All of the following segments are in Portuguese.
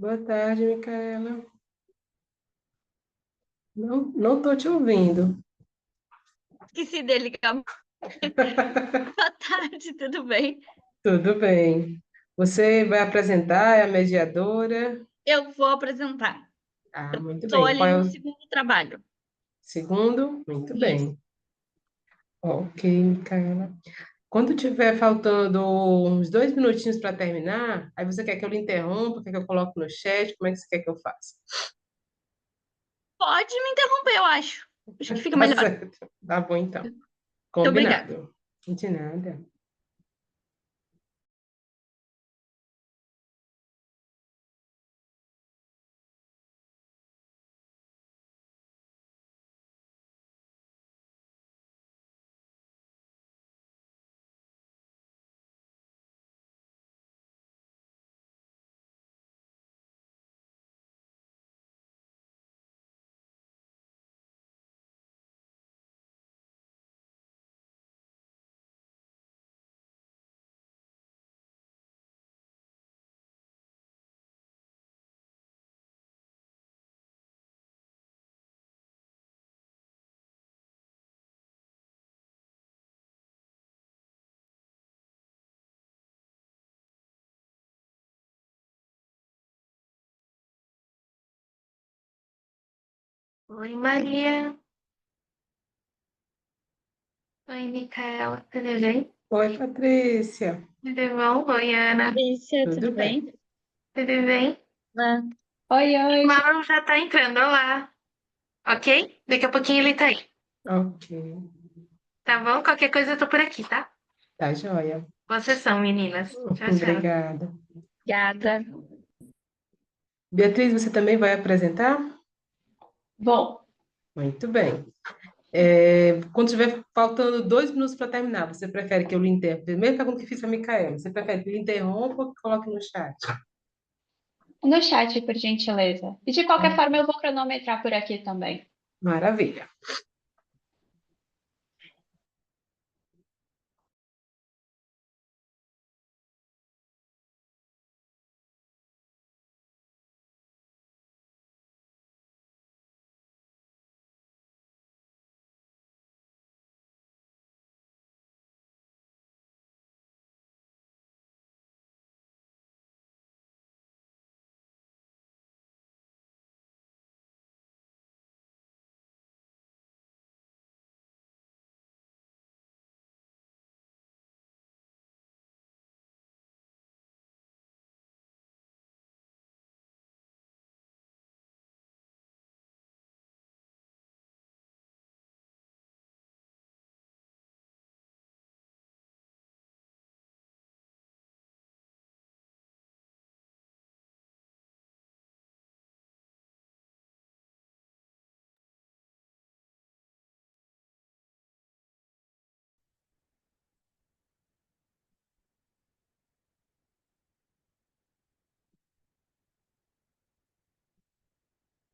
Boa tarde, Micaela. Não estou te ouvindo. Esqueci dele ligar. Boa tarde, tudo bem? Tudo bem. Você vai apresentar, é a mediadora? Eu vou apresentar. Ah, muito Estou bem. ali Qual é no o segundo trabalho. segundo? Muito Isso. bem. Ok, Micaela. Quando tiver faltando uns 2 minutinhos para terminar, aí você quer que eu lhe interrompa, quer que eu coloque no chat, como é que você quer que eu faça? Pode me interromper, eu acho. Acho que fica Tá melhor. certo. Tá bom, então. Muito obrigada. Combinado. De nada. Oi, Maria. Oi, Micaela. Tudo bem? Oi, Patrícia. Tudo bom? Oi, Ana. Patrícia, Tudo tudo bem? bem? Tudo bem? Ah, oi, O oi. Mauro já tá entrando. Olá. Ok? Daqui a pouquinho ele tá aí. Ok. Tá bom? Qualquer coisa eu tô por aqui, tá? Tá joia. Vocês são, meninas. Tchau, tchau. Obrigada. Obrigada. Beatriz, você também vai apresentar? Bom, Muito bem. Quando estiver faltando 2 minutos para terminar, você prefere que eu lhe interrompa? Primeiro pergunta que fiz para a Micaela. Você prefere que eu lhe interrompa ou que coloque no chat? No chat, por gentileza. E de qualquer Ó, forma, eu vou cronometrar por aqui também. maravilha.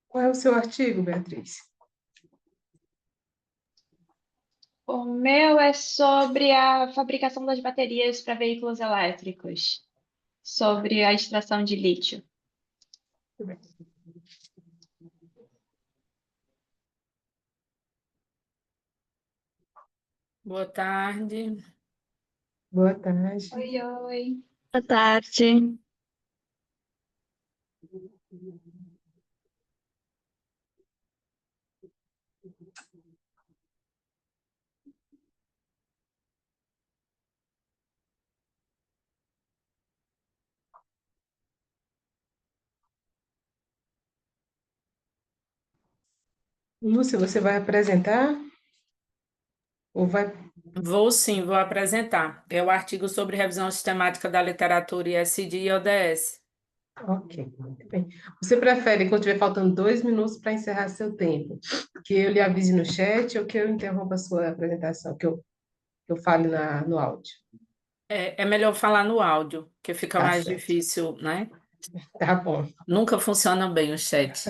Qual é o seu artigo, Beatriz? O meu é sobre a fabricação das baterias para veículos elétricos, sobre a extração de lítio. Muito bem. Boa tarde. Boa tarde. Oi, oi. Boa tarde. Lúcia, você vai apresentar ou vai? Vou sim, vou apresentar. É o artigo sobre revisão sistemática da literatura ISD e ODS. Ok, muito bem. Você prefere, quando estiver faltando 2 minutos para encerrar seu tempo, que eu lhe avise no chat ou que eu interrompa a sua apresentação, que eu fale no áudio? É melhor falar no áudio, que fica Tá mais certo. difícil, né? Tá bom. Nunca funciona bem o chat,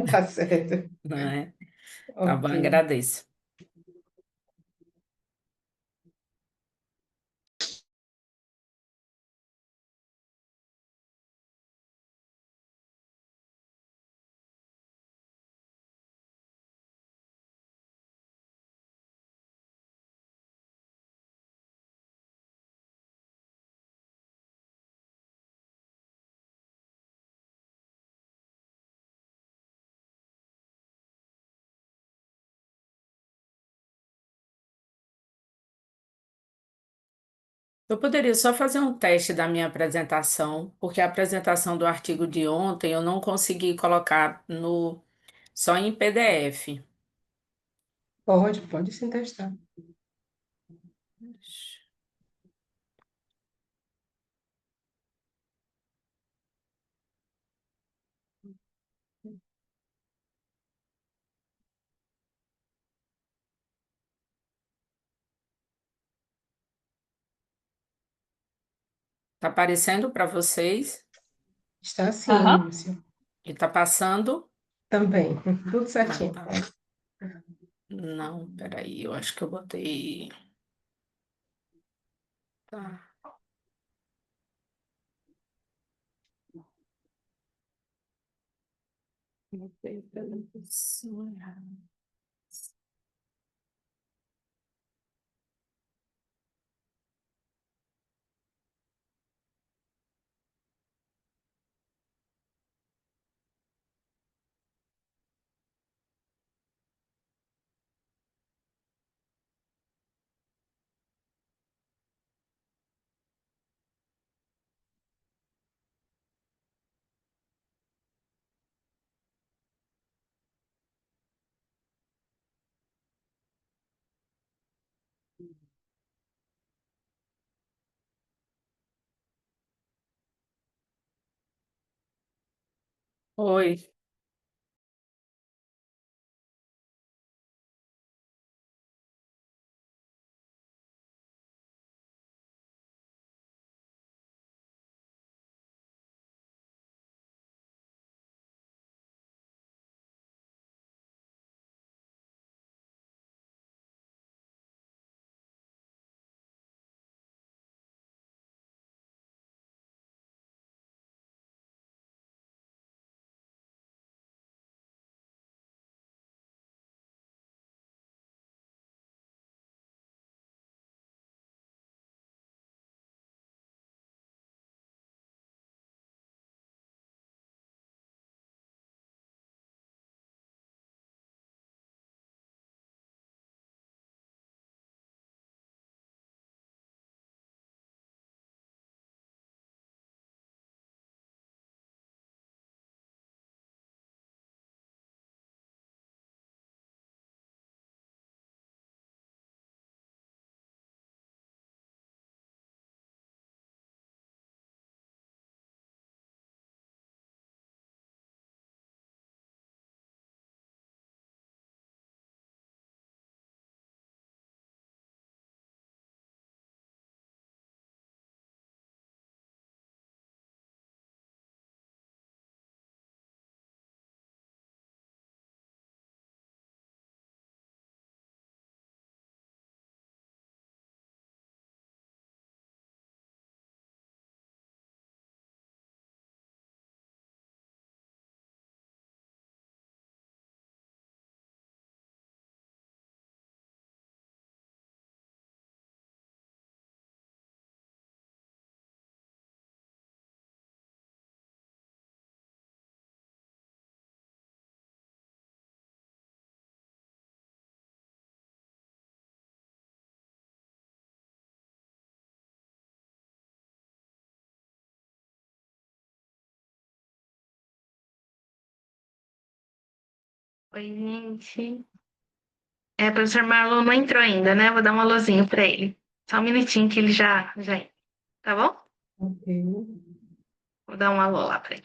Tá certo. né? Tá bom, Ok. agradeço. Eu poderia só fazer um teste da minha apresentação, porque a apresentação do artigo de ontem eu não consegui colocar no só em PDF. Pode sim testar. Tá aparecendo para vocês Está sim, Aham. Lúcia. e tá passando? Também. Tudo Ah, certinho. tá. Não, peraí, eu acho que eu botei. Tá. Botei pela pessoa errada. Oi. Oi, gente. O professor Marlon não entrou ainda, né? Vou dar um alôzinho para ele. Só um minutinho que ele já entra, tá bom? Ok. Vou dar um alô lá para ele.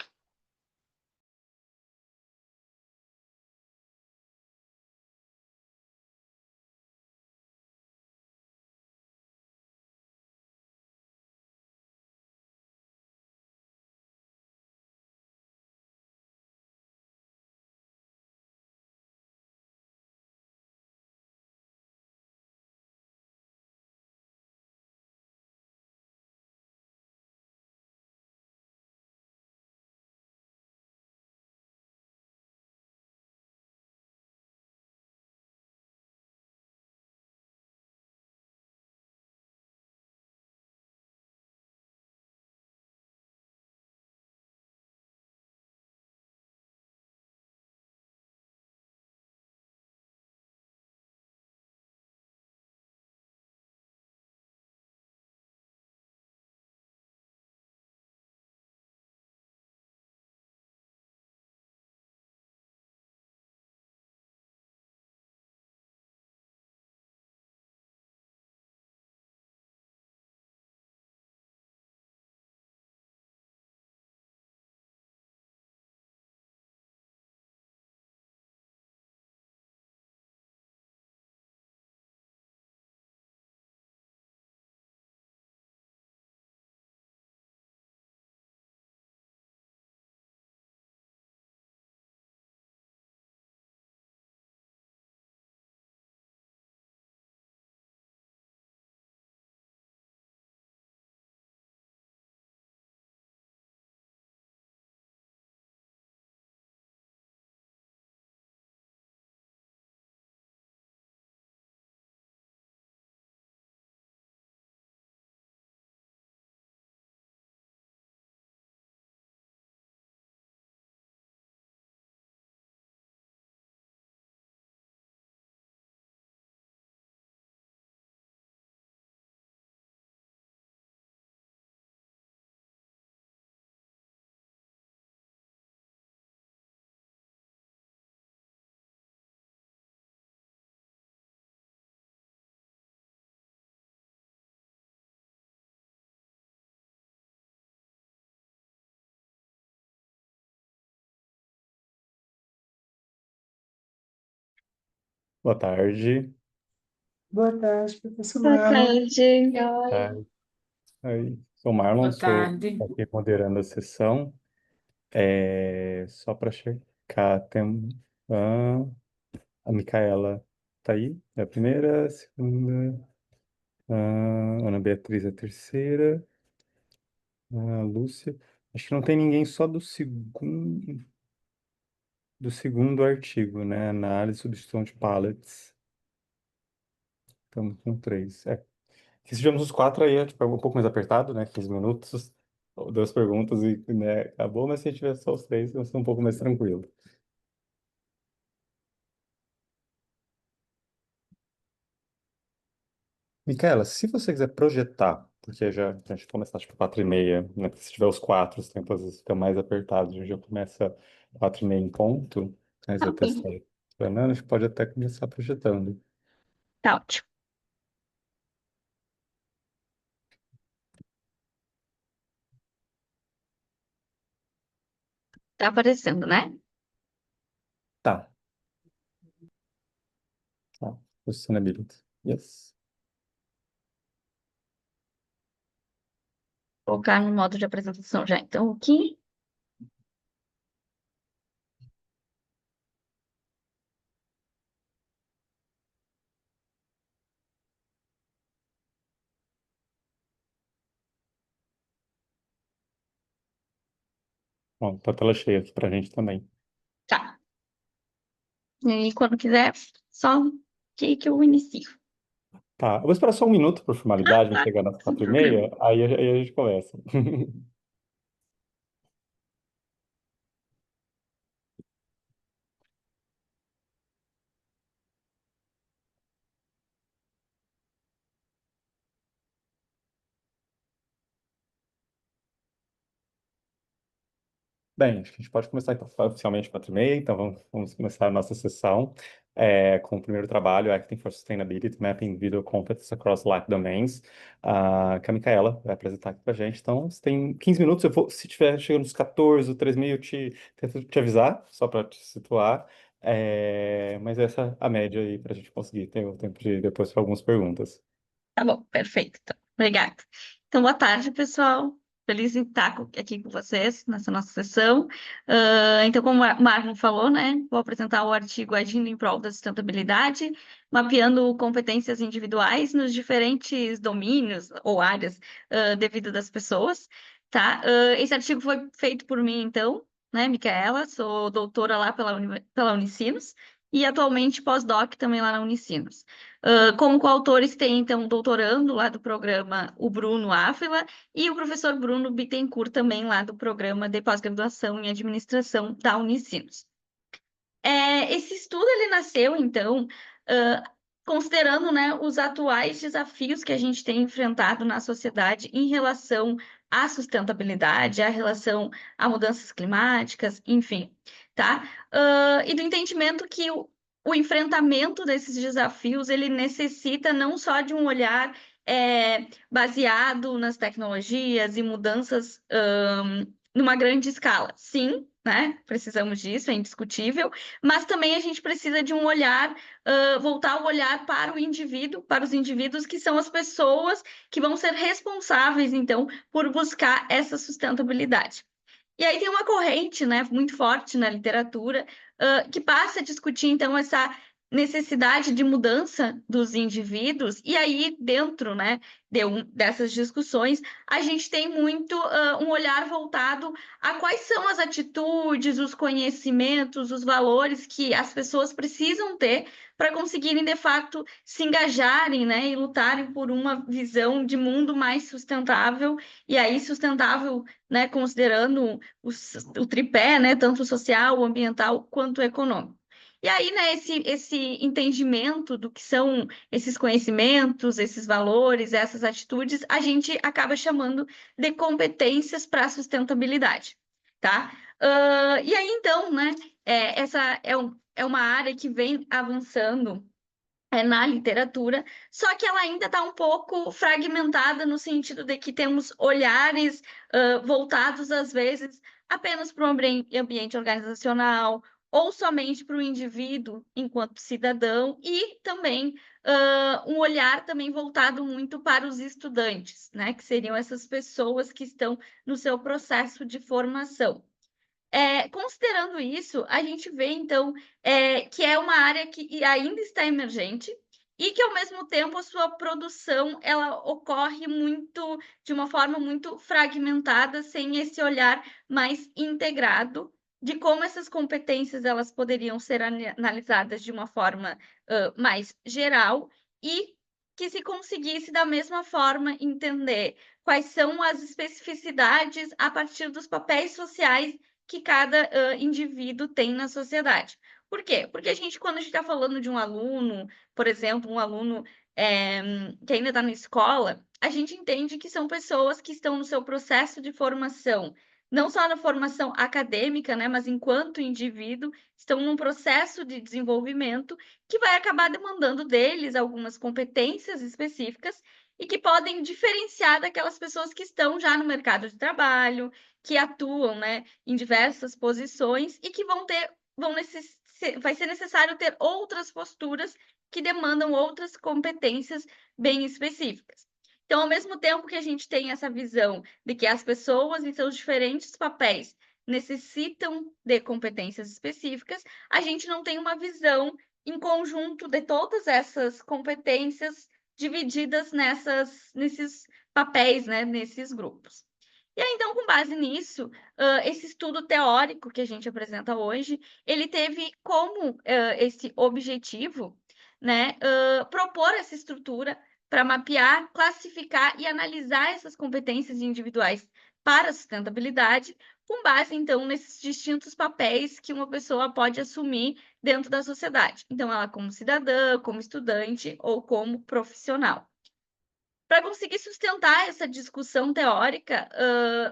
Boa tarde. Boa tarde, professor Boa Marlon. tarde. Oi. Oi. Sou Marlon, Boa sou tarde. aqui moderando a sessão. Só para checar, tem ah, a Micaela tá aí, é a primeira, a segunda, a Ana Beatriz é a terceira, a Lúcia. Acho que não tem ninguém só do segundo artigo, né? Análise e substituição de pallets. Estamos com três. Se tivermos os quatro aí, é tipo, um pouco mais apertado, né? 15 minutos, duas perguntas e, né, acabou, mas se tiver só os três, vai ser um pouco mais tranquilo. Micaela, se você quiser projetar, porque já a gente começa tipo 4h30, né? Se tiver os quatro, os tempos ficam mais apertados, a gente já começa 4h30 em ponto, mas Tá eu bem. testei. A gente pode até começar projetando. Tá ótimo. Tá aparecendo, né? Tá, tá. Sustainability. Yes. Vou colocar no modo de apresentação já. Então, aqui. Bom, tá a tela cheia aqui pra gente também. Tá. E quando quiser, só que eu inicio. Tá, eu vou esperar só um minuto por formalidade, vai Tá, chegar nas sem 4h30, problema. aí a gente começa. Bem, acho que a gente pode começar então, oficialmente 4h30, então vamos começar a nossa sessão com o primeiro trabalho, Acting for Sustainability, Mapping Video Competence Across Life Domains, que a Micaela vai apresentar aqui para a gente. Então, você tem 15 minutos, se tiver chegando nos 14 ou 3h30, eu tento te avisar, só para te situar. Mas essa é a média aí para a gente conseguir ter o tempo de depois para algumas perguntas. Tá bom, perfeito. Então, obrigada. Então, boa tarde, pessoal. Feliz em estar aqui com vocês nessa nossa sessão. Então, como o Marlon falou, né, vou apresentar o artigo Agindo em Prol da Sustentabilidade, mapeando competências individuais nos diferentes domínios ou áreas de vida das pessoas, tá? Esse artigo foi feito por mim, então, né, Micaela, sou doutora lá pela Unicinos e atualmente pós-doc também lá na Unicinos. Como coautores tem, então, o doutorando lá do programa, o Bruno Ávila, e o professor Bruno Bittencourt também lá do programa de pós-graduação em administração da Unicinos. Esse estudo, ele nasceu, então, considerando, né, os atuais desafios que a gente tem enfrentado na sociedade em relação à sustentabilidade, à relação a mudanças climáticas, enfim, tá? E do entendimento que o enfrentamento desses desafios, ele necessita não só de um olhar baseado nas tecnologias e mudanças numa grande escala. Sim, né? Precisamos disso, é indiscutível, mas também a gente precisa de um olhar, voltar o olhar para o indivíduo, para os indivíduos que são as pessoas que vão ser responsáveis, então, por buscar essa sustentabilidade. E aí tem uma corrente, né, muito forte na literatura, que passa a discutir, então, essa necessidade de mudança dos indivíduos, e aí, dentro, né, dessas discussões, a gente tem muito um olhar voltado a quais são as atitudes, os conhecimentos, os valores que as pessoas precisam ter para conseguirem, de fato, se engajarem, né, e lutarem por uma visão de mundo mais sustentável, e aí sustentável, né, considerando o tripé, né, tanto social, ambiental quanto econômico. E aí, né, esse entendimento do que são esses conhecimentos, esses valores, essas atitudes, a gente acaba chamando de competências para a sustentabilidade, tá? E aí, então, né, essa é uma área que vem avançando na literatura, só que ela ainda está um pouco fragmentada no sentido de que temos olhares voltados, às vezes, apenas para o ambiente organizacional ou somente para o indivíduo enquanto cidadão, e também um olhar também voltado muito para os estudantes, né, que seriam essas pessoas que estão no seu processo de formação. Considerando isso, a gente vê, então, que é uma área que ainda está emergente e que, ao mesmo tempo, a sua produção ela ocorre muito de uma forma muito fragmentada, sem esse olhar mais integrado de como essas competências elas poderiam ser analisadas de uma forma mais geral e que se conseguisse, da mesma forma, entender quais são as especificidades a partir dos papéis sociais que cada indivíduo tem na sociedade. Por quê? Porque quando a gente está falando de um aluno, por exemplo, um aluno que ainda está na escola, a gente entende que são pessoas que estão no seu processo de formação, não só na formação acadêmica, né, mas enquanto indivíduo, estão num processo de desenvolvimento que vai acabar demandando deles algumas competências específicas e que podem diferenciar daquelas pessoas que estão já no mercado de trabalho, que atuam, né, em diversas posições e que vai ser necessário ter outras posturas que demandam outras competências bem específicas. Então, ao mesmo tempo que a gente tem essa visão de que as pessoas em seus diferentes papéis necessitam de competências específicas, a gente não tem uma visão em conjunto de todas essas competências divididas nesses papéis, né, nesses grupos. E aí, então, com base nisso, esse estudo teórico que a gente apresenta hoje, ele teve como esse objetivo, né, propor essa estrutura para mapear, classificar e analisar essas competências individuais para a sustentabilidade, com base, então, nesses distintos papéis que uma pessoa pode assumir dentro da sociedade. Então, ela como cidadã, como estudante ou como profissional. Para conseguir sustentar essa discussão teórica,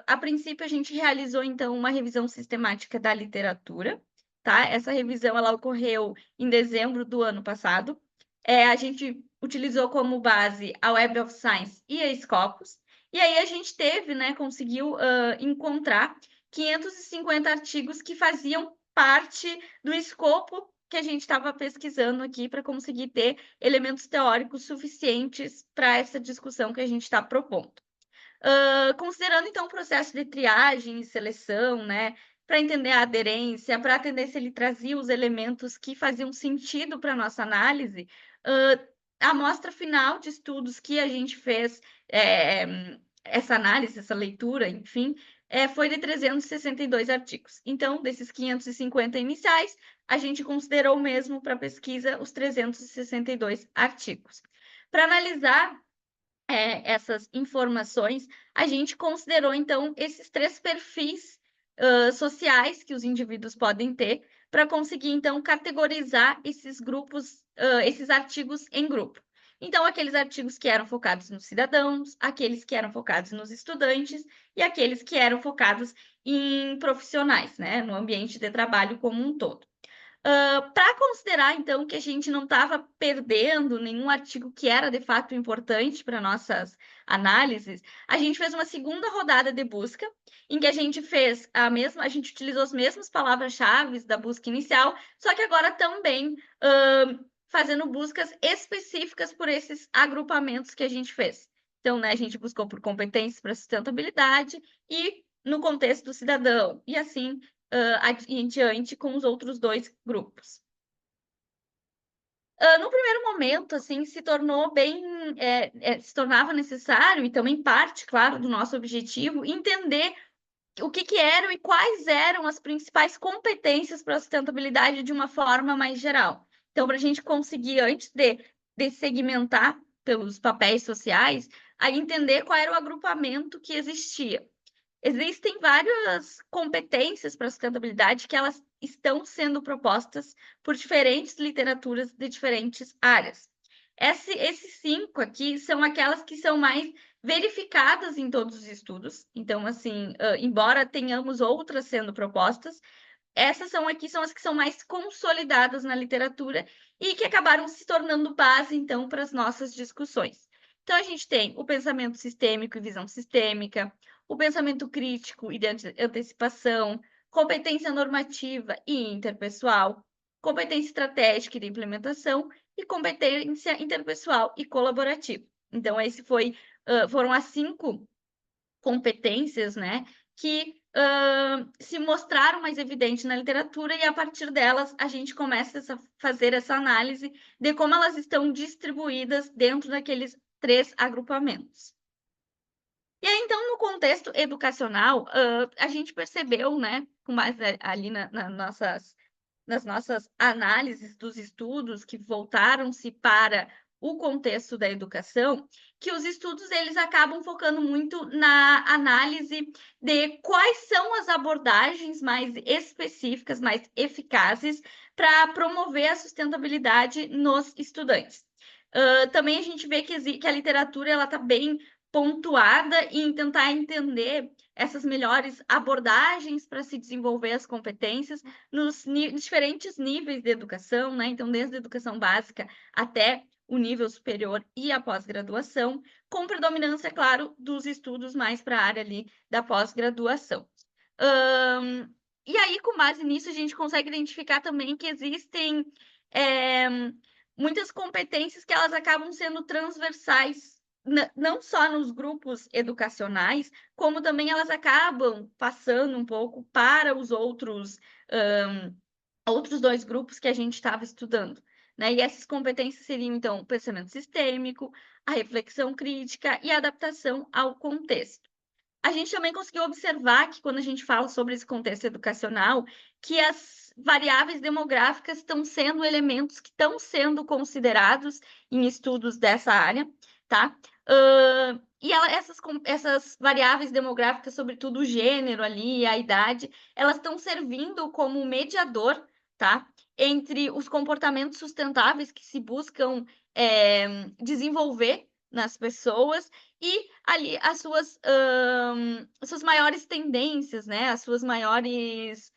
a princípio a gente realizou, então, uma revisão sistemática da literatura, tá? Essa revisão, ela ocorreu em dezembro do ano passado. A gente utilizou como base a Web of Science e a Scopus, e aí a gente conseguiu encontrar 550 artigos que faziam parte do escopo que a gente estava pesquisando aqui para conseguir ter elementos teóricos suficientes para essa discussão que a gente está propondo. Considerando, então, o processo de triagem e seleção, né, para entender a aderência, para entender se ele trazia os elementos que faziam sentido para a nossa análise, a amostra final de estudos que a gente fez, essa análise, essa leitura, enfim, foi de 362 artigos. Então, desses 550 iniciais, a gente considerou mesmo para pesquisa os 362 artigos. Para analisar essas informações, a gente considerou, então, esses 3 perfis sociais que os indivíduos podem ter para conseguir, então, categorizar esses grupos, esses artigos em grupo. Então, aqueles artigos que eram focados nos cidadãos, aqueles que eram focados nos estudantes e aqueles que eram focados em profissionais, né, no ambiente de trabalho como um todo. Para considerar, então, que a gente não estava perdendo nenhum artigo que era de fato importante para nossas análises, a gente fez uma segunda rodada de busca, em que a gente fez a gente utilizou as mesmas palavras-chave da busca inicial, só que agora também fazendo buscas específicas por esses agrupamentos que a gente fez. Então, né, a gente buscou por competências para sustentabilidade e no contexto do cidadão, e assim em diante com os outros 2 grupos. No primeiro momento, assim, se tornava necessário, e também parte, claro, do nosso objetivo, entender o que eram e quais eram as principais competências para a sustentabilidade de uma forma mais geral. Então, para a gente conseguir, antes de segmentar pelos papéis sociais, a entender qual era o agrupamento que existia. Existem várias competências para a sustentabilidade que elas estão sendo propostas por diferentes literaturas de diferentes áreas. Esses 5 aqui são aquelas que são mais verificadas em todos os estudos. Então, assim, embora tenhamos outras sendo propostas, essas são as que são mais consolidadas na literatura e que acabaram se tornando base, então, para as nossas discussões. Então, a gente tem o pensamento sistêmico e visão sistêmica, o pensamento crítico e de antecipação, competência normativa e interpessoal, competência estratégica e de implementação e competência interpessoal e colaborativa. Então, foram as 5 competências, né, que se mostraram mais evidentes na literatura, e a partir delas a gente começa a fazer essa análise de como elas estão distribuídas dentro daqueles 3 agrupamentos. E aí, então, no contexto educacional, a gente percebeu, né, com base ali nas nossas análises dos estudos que voltaram-se para o contexto da educação, que os estudos eles acabam focando muito na análise de quais são as abordagens mais específicas, mais eficazes para promover a sustentabilidade nos estudantes. Também a gente vê que a literatura ela está bem pontuada em tentar entender essas melhores abordagens para se desenvolver as competências nos diferentes níveis de educação, né? Então, desde a educação básica até o nível superior e a pós-graduação, com predominância, claro, dos estudos mais para a área ali da pós-graduação. E aí, com base nisso, a gente consegue identificar também que existem muitas competências que elas acabam sendo transversais, não só nos grupos educacionais, como também elas acabam passando um pouco para os outros 2 grupos que a gente estava estudando, né? E essas competências seriam, então, o pensamento sistêmico, a reflexão crítica e a adaptação ao contexto. A gente também conseguiu observar que, quando a gente fala sobre esse contexto educacional, que as variáveis demográficas estão sendo elementos que estão sendo considerados em estudos dessa área, tá? E essas variáveis demográficas, sobretudo o gênero ali, a idade, elas estão servindo como mediador, tá? Entre os comportamentos sustentáveis que se buscam desenvolver nas pessoas e ali as suas maiores tendências, né? As suas maiores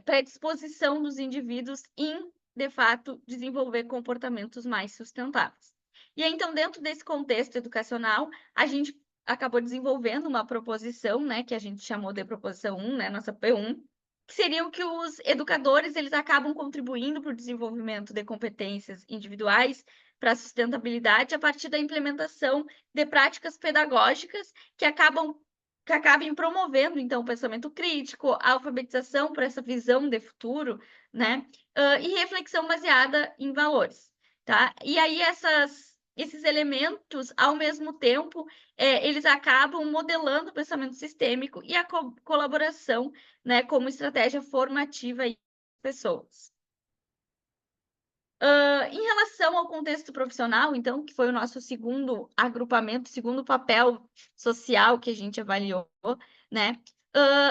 predisposição dos indivíduos em, de fato, desenvolver comportamentos mais sustentáveis. E aí, então, dentro desse contexto educacional, a gente acabou desenvolvendo uma proposição, né, que a gente chamou de proposição 1, né, nossa P1, que seria que os educadores eles acabam contribuindo para o desenvolvimento de competências individuais para a sustentabilidade a partir da implementação de práticas pedagógicas que acabem promovendo, então, o pensamento crítico, a alfabetização para essa visão de futuro, né? E reflexão baseada em valores, tá? E aí, esses elementos, ao mesmo tempo, eles acabam modelando o pensamento sistêmico e a colaboração, né, como estratégia formativa em pessoas. Em relação ao contexto profissional, então, que foi o nosso segundo agrupamento, segundo papel social que a gente avaliou, né?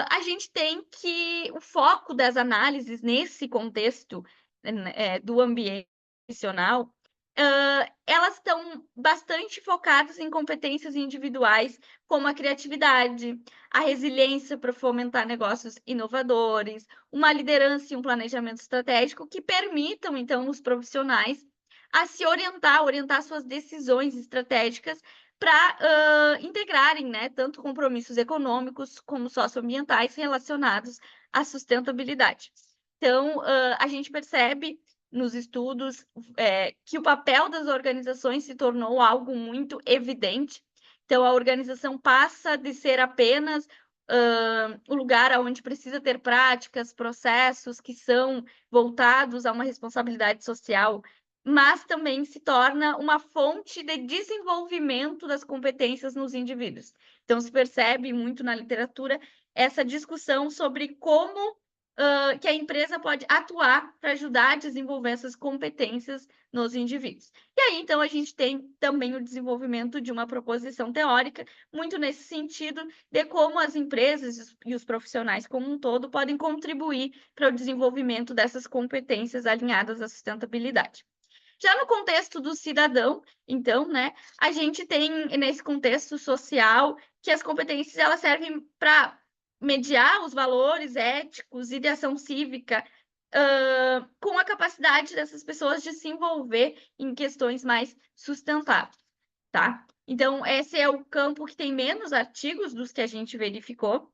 A gente tem que o foco das análises nesse contexto do ambiente profissional, elas estão bastante focadas em competências individuais, como a criatividade, a resiliência para fomentar negócios inovadores, uma liderança e um planejamento estratégico que permitam, então, os profissionais a se orientar suas decisões estratégicas para integrarem, né, tanto compromissos econômicos como socioambientais relacionados à sustentabilidade. Então, a gente percebe nos estudos que o papel das organizações se tornou algo muito evidente. Então, a organização passa de ser apenas o lugar onde precisa ter práticas, processos que são voltados a uma responsabilidade social, mas também se torna uma fonte de desenvolvimento das competências nos indivíduos. Então, se percebe muito na literatura essa discussão sobre como que a empresa pode atuar para ajudar a desenvolver essas competências nos indivíduos. E aí, então, a gente tem também o desenvolvimento de uma proposição teórica, muito nesse sentido de como as empresas e os profissionais como um todo podem contribuir para o desenvolvimento dessas competências alinhadas à sustentabilidade. Já no contexto do cidadão, então, né, a gente tem nesse contexto social que as competências elas servem para mediar os valores éticos e de ação cívica, com a capacidade dessas pessoas de se envolver em questões mais sustentáveis, tá? Então, esse é o campo que tem menos artigos dos que a gente verificou,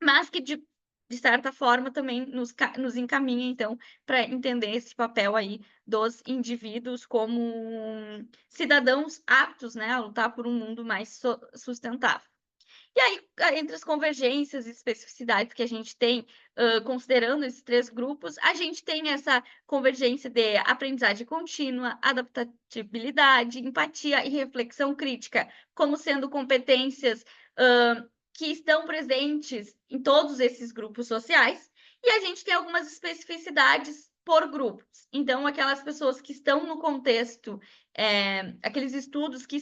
mas que, de de certa forma, também nos encaminha, então, para entender esse papel aí dos indivíduos como cidadãos aptos, né, a lutar por um mundo mais sustentável. E aí, entre as convergências e especificidades que a gente tem, considerando esses 3 grupos, a gente tem essa convergência de aprendizagem contínua, adaptabilidade, empatia e reflexão crítica, como sendo competências, que estão presentes em todos esses grupos sociais, e a gente tem algumas especificidades por grupos. Então, aquelas pessoas que estão no contexto, aqueles estudos que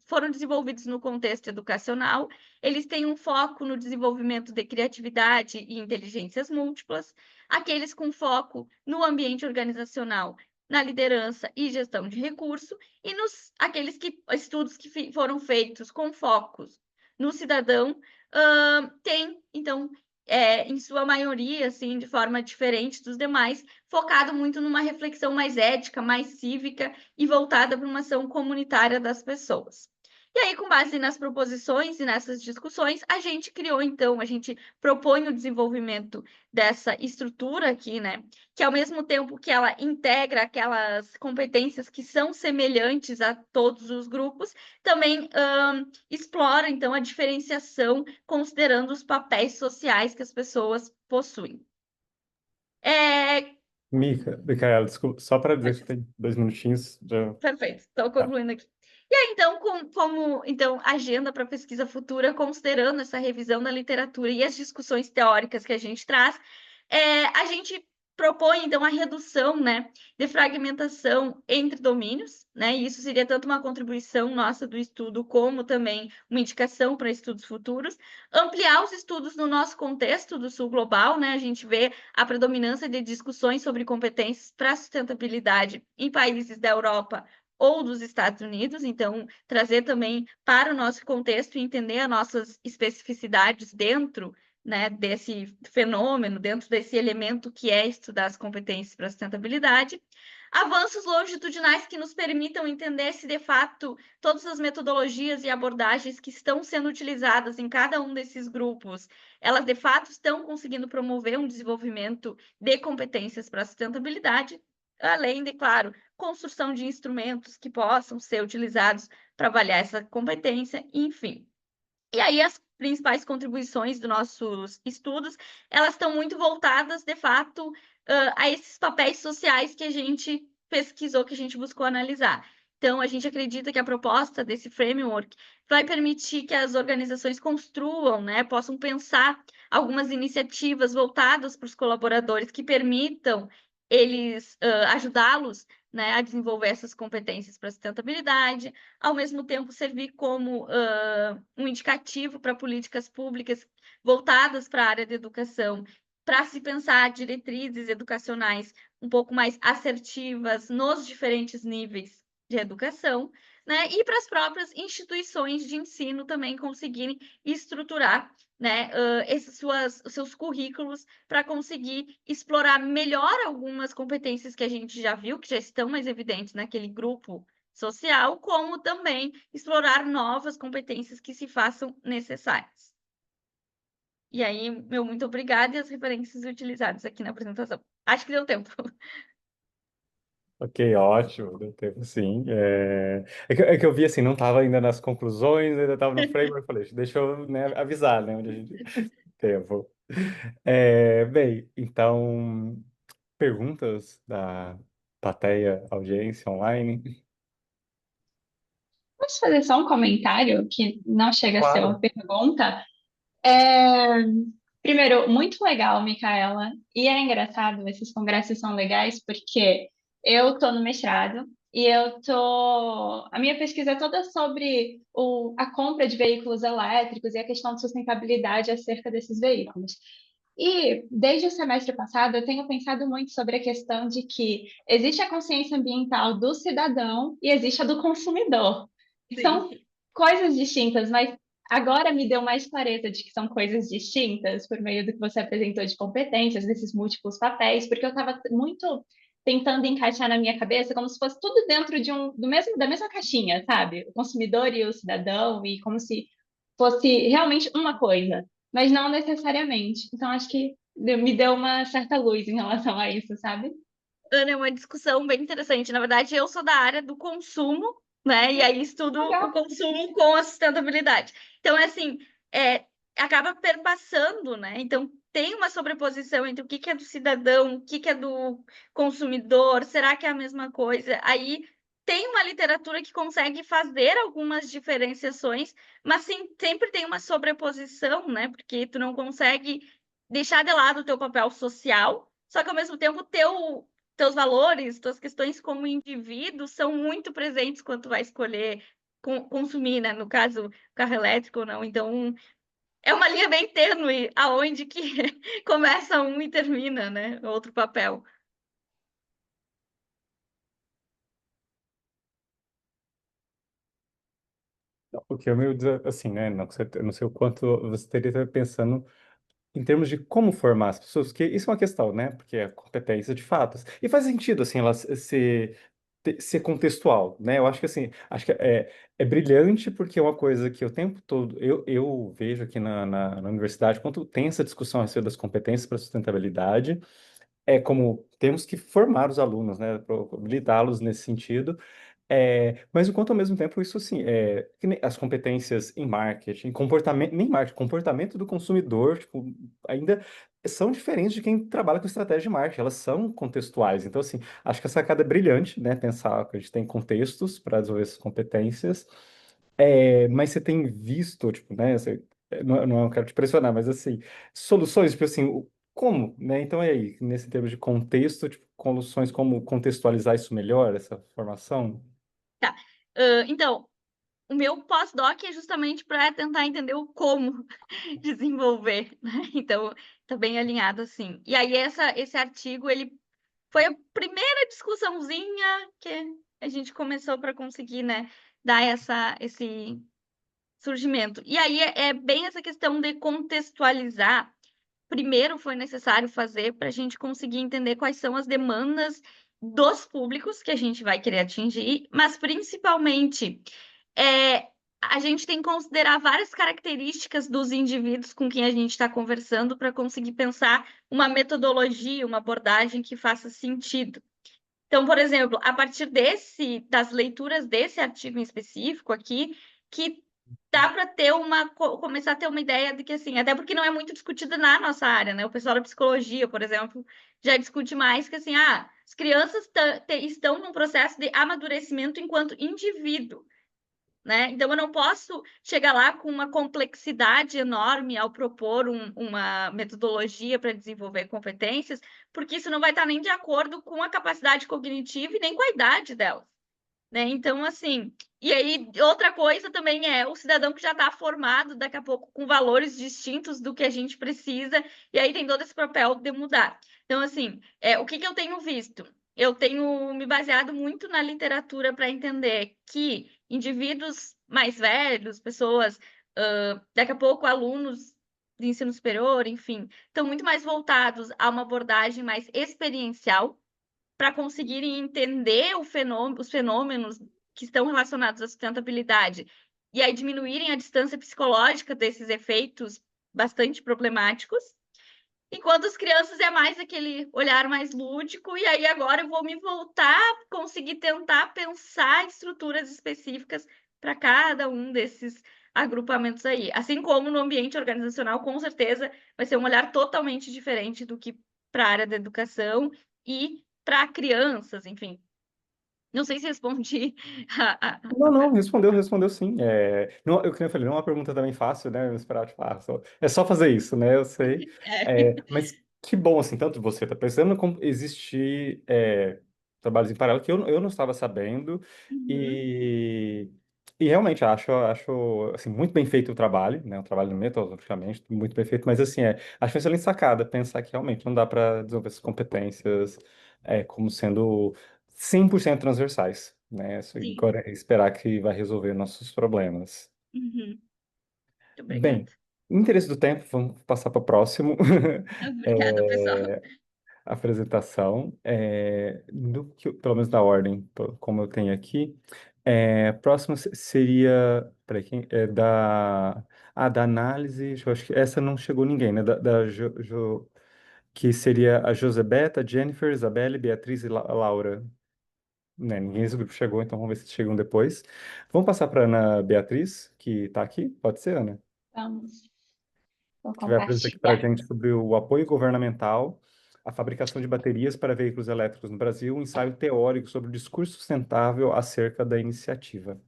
foram desenvolvidos no contexto educacional, eles têm um foco no desenvolvimento de criatividade e inteligências múltiplas, aqueles com foco no ambiente organizacional, na liderança e gestão de recurso, e aqueles estudos que foram feitos com focos no cidadão, tem, então, em sua maioria, assim, de forma diferente dos demais, focado muito numa reflexão mais ética, mais cívica e voltada para uma ação comunitária das pessoas. E aí, com base nas proposições e nessas discussões, a gente criou, então, a gente propõe o desenvolvimento dessa estrutura aqui, né? Que ao mesmo tempo que ela integra aquelas competências que são semelhantes a todos os grupos, também explora, então, a diferenciação, considerando os papéis sociais que as pessoas possuem. Micaela, desculpa, só para dizer que tem 2 minutinhos. Perfeito, estou Tá. concluindo aqui. E aí, então, como agenda para pesquisa futura, considerando essa revisão da literatura e as discussões teóricas que a gente traz, a gente propõe, então, a redução, né, de fragmentação entre domínios, né, e isso seria tanto uma contribuição nossa do estudo, como também uma indicação para estudos futuros, ampliar os estudos no nosso contexto do Sul Global, né, a gente vê a predominância de discussões sobre competências para sustentabilidade em países da Europa ou dos Estados Unidos, então trazer também para o nosso contexto e entender as nossas especificidades dentro, né, desse fenômeno, dentro desse elemento que é estudar as competências para a sustentabilidade. Avanços longitudinais que nos permitam entender se, de fato, todas as metodologias e abordagens que estão sendo utilizadas em cada um desses grupos, elas, de fato, estão conseguindo promover um desenvolvimento de competências para a sustentabilidade, além de, claro, construção de instrumentos que possam ser utilizados para avaliar essa competência, enfim. E aí as principais contribuições dos nossos estudos, elas estão muito voltadas, de fato, a esses papéis sociais que a gente pesquisou, que a gente buscou analisar. Então, a gente acredita que a proposta desse framework vai permitir que as organizações construam, né, possam pensar algumas iniciativas voltadas para os colaboradores que permitam eles ajudá-los, né, a desenvolver essas competências para sustentabilidade, ao mesmo tempo servir como um indicativo para políticas públicas voltadas para a área de educação, para se pensar diretrizes educacionais um pouco mais assertivas nos diferentes níveis de educação, né? E para as próprias instituições de ensino também conseguirem estruturar, né, os seus currículos para conseguir explorar melhor algumas competências que a gente já viu, que já estão mais evidentes naquele grupo social, como também explorar novas competências que se façam necessárias. E aí, meu muito obrigada e as referências utilizadas aqui na apresentação. Acho que deu tempo. Ok, ótimo, deu tempo sim. É que eu vi assim, não estava ainda nas conclusões, ainda estava no framework, falei, deixa eu, né, avisar, né, onde a gente tempo. Bem, então, perguntas da plateia, audiência online? Posso fazer só um comentário que não chega a ser uma Claro. pergunta? É, Primeiro, muito legal, Micaela. E é engraçado, esses congressos são legais porque eu tô no mestrado e a minha pesquisa é toda sobre a compra de veículos elétricos e a questão de sustentabilidade acerca desses veículos. E desde o semestre passado eu tenho pensado muito sobre a questão de que existe a consciência ambiental do cidadão e existe a do consumidor. São coisas distintas, mas agora me deu mais clareza de que são coisas distintas por meio do que você apresentou de competências, desses múltiplos papéis, porque eu estava muito tentando encaixar na minha cabeça como se fosse tudo dentro da mesma caixinha, sabe? O consumidor e o cidadão, e como se fosse realmente uma coisa. mas não necessariamente. Então, acho que me deu uma certa luz em relação a isso, sabe? Ana, é uma discussão bem interessante. Na verdade, eu sou da área do consumo, né? E aí estudo o Legal. consumo com a sustentabilidade. Então, é assim, é, acaba perpassando, né? Então, tem uma sobreposição entre o que que é do cidadão, o que que é do consumidor, será que é a mesma coisa? Aí tem uma literatura que consegue fazer algumas diferenciações, mas sim, sempre tem uma sobreposição, né? Porque tu não consegue deixar de lado o teu papel social, só que ao mesmo tempo teus valores, tuas questões como indivíduo são muito presentes quando tu vai escolher consumir, né? No caso, carro elétrico ou não. Então, é uma linha bem tênue aonde que começa um e termina, né? Outro papel. O que eu meio assim, né? Não sei o quanto você teria que estar pensando em termos de como formar as pessoas, porque isso é uma questão, né? Porque é competência de fatos. E faz sentido, assim, ela ser contextual, né? Eu acho que, assim, é brilhante porque é uma coisa que o tempo todo eu vejo aqui na universidade, quando tem essa discussão a respeito das competências para sustentabilidade, é como temos que formar os alunos, né? Habilitá-los nesse sentido. Mas enquanto ao mesmo tempo isso assim, que nem as competências em marketing, comportamento, nem marketing, comportamento do consumidor, tipo, ainda são diferentes de quem trabalha com estratégia de marketing, elas são contextuais. Então, assim, acho que a sacada é brilhante, né? Pensar que a gente tem contextos para desenvolver essas competências. Mas você tem visto, tipo, né? Não quero te pressionar, mas assim, soluções, tipo assim, como, né? Então, é aí, nesse termo de contexto, tipo, soluções como contextualizar isso melhor, essa formação? Tá. Então, o meu pós-doc é justamente para tentar entender o como desenvolver, né? Então, tá bem alinhado assim. E aí, esse artigo, ele foi a primeira discussãozinha que a gente começou para conseguir, né, dar esse surgimento. E aí é bem essa questão de contextualizar. Primeiro foi necessário fazer para a gente conseguir entender quais são as demandas dos públicos que a gente vai querer atingir, mas principalmente é, a gente tem que considerar várias características dos indivíduos com quem a gente está conversando para conseguir pensar uma metodologia, uma abordagem que faça sentido. Então, por exemplo, a partir das leituras desse artigo em específico aqui, que dá para ter começar a ter uma ideia de que, assim, até porque não é muito discutido na nossa área, né? O pessoal da psicologia, por exemplo, já discute mais que, assim, as crianças estão num processo de amadurecimento enquanto indivíduo, né? Então, eu não posso chegar lá com uma complexidade enorme ao propor uma metodologia para desenvolver competências, porque isso não vai estar nem de acordo com a capacidade cognitiva e nem com a idade delas, né? Então, assim, e aí outra coisa também é o cidadão que já está formado daqui a pouco com valores distintos do que a gente precisa, e aí tem todo esse papel de mudar. Então, assim, o que que eu tenho visto? Eu tenho me baseado muito na literatura para entender que indivíduos mais velhos, pessoas, daqui a pouco alunos de ensino superior, enfim, estão muito mais voltados a uma abordagem mais experiencial para conseguirem entender os fenômenos que estão relacionados à sustentabilidade e aí diminuírem a distância psicológica desses efeitos bastante problemáticos. Enquanto as crianças é mais aquele olhar mais lúdico, e aí agora eu vou me voltar, conseguir tentar pensar estruturas específicas para cada um desses agrupamentos aí. Assim como no ambiente organizacional, com certeza vai ser um olhar totalmente diferente do que para a área da educação e para crianças, enfim. Não sei se respondi Não, não, respondeu sim. Não, que nem eu falei, não é uma pergunta também fácil, né? Eu esperava, tipo, é só fazer isso, né? Eu sei. Mas que bom, assim, tanto você está pensando como existir trabalhos em paralelo que eu não estava sabendo Uhum, e, e realmente acho assim, muito bem feito o trabalho, né? O trabalho metodologicamente, muito bem feito, mas assim, acho uma excelente sacada pensar que realmente não dá para desenvolver essas competências como sendo 100% transversais, né? sim. Agora é esperar que vai resolver nossos problemas. Uhum. Muito Bem, obrigada. no interesse do tempo, vamos passar para o próximo. Obrigada, pessoal. Apresentação, pelo menos na ordem, como eu tenho aqui. Próximo seria, peraí, Da análise, eu acho que essa não chegou ninguém, né? Que seria a Josebeta, a Jennifer, Isabelle, Beatriz e Laura. Né, ninguém desse grupo chegou, então vamos ver se chegam depois. Vamos passar para Ana Beatriz, que está aqui. Pode ser, Ana? Vamos, vou Que vai apresentar aqui para a compartilhar. gente sobre o apoio governamental à fabricação de baterias para veículos elétricos no Brasil, um ensaio teórico sobre o discurso sustentável acerca da iniciativa.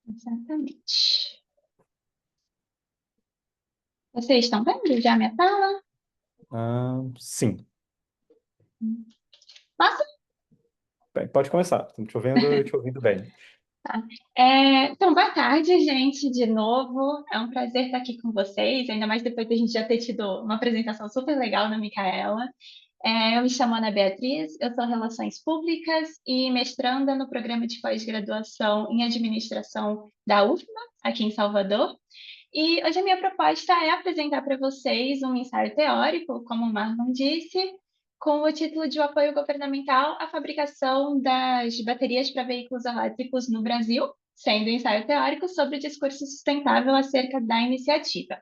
Exatamente. Vocês estão vendo já a minha tela? Sim. Posso? Bem, pode começar. Estou te ouvindo bem. Tá. Então, boa tarde, gente, de novo. É um prazer estar aqui com vocês, ainda mais depois de a gente já ter tido uma apresentação super legal da Micaela. Eu me chamo Ana Beatriz, eu sou Relações Públicas e mestranda no programa de pós-graduação em Administração da UFMA, aqui em Salvador. E hoje a minha proposta é apresentar para vocês um ensaio teórico, como o Marlon disse, com o título de O Apoio Governamental à Fabricação das Baterias para Veículos Elétricos no Brasil, sendo um ensaio teórico sobre o discurso sustentável acerca da iniciativa.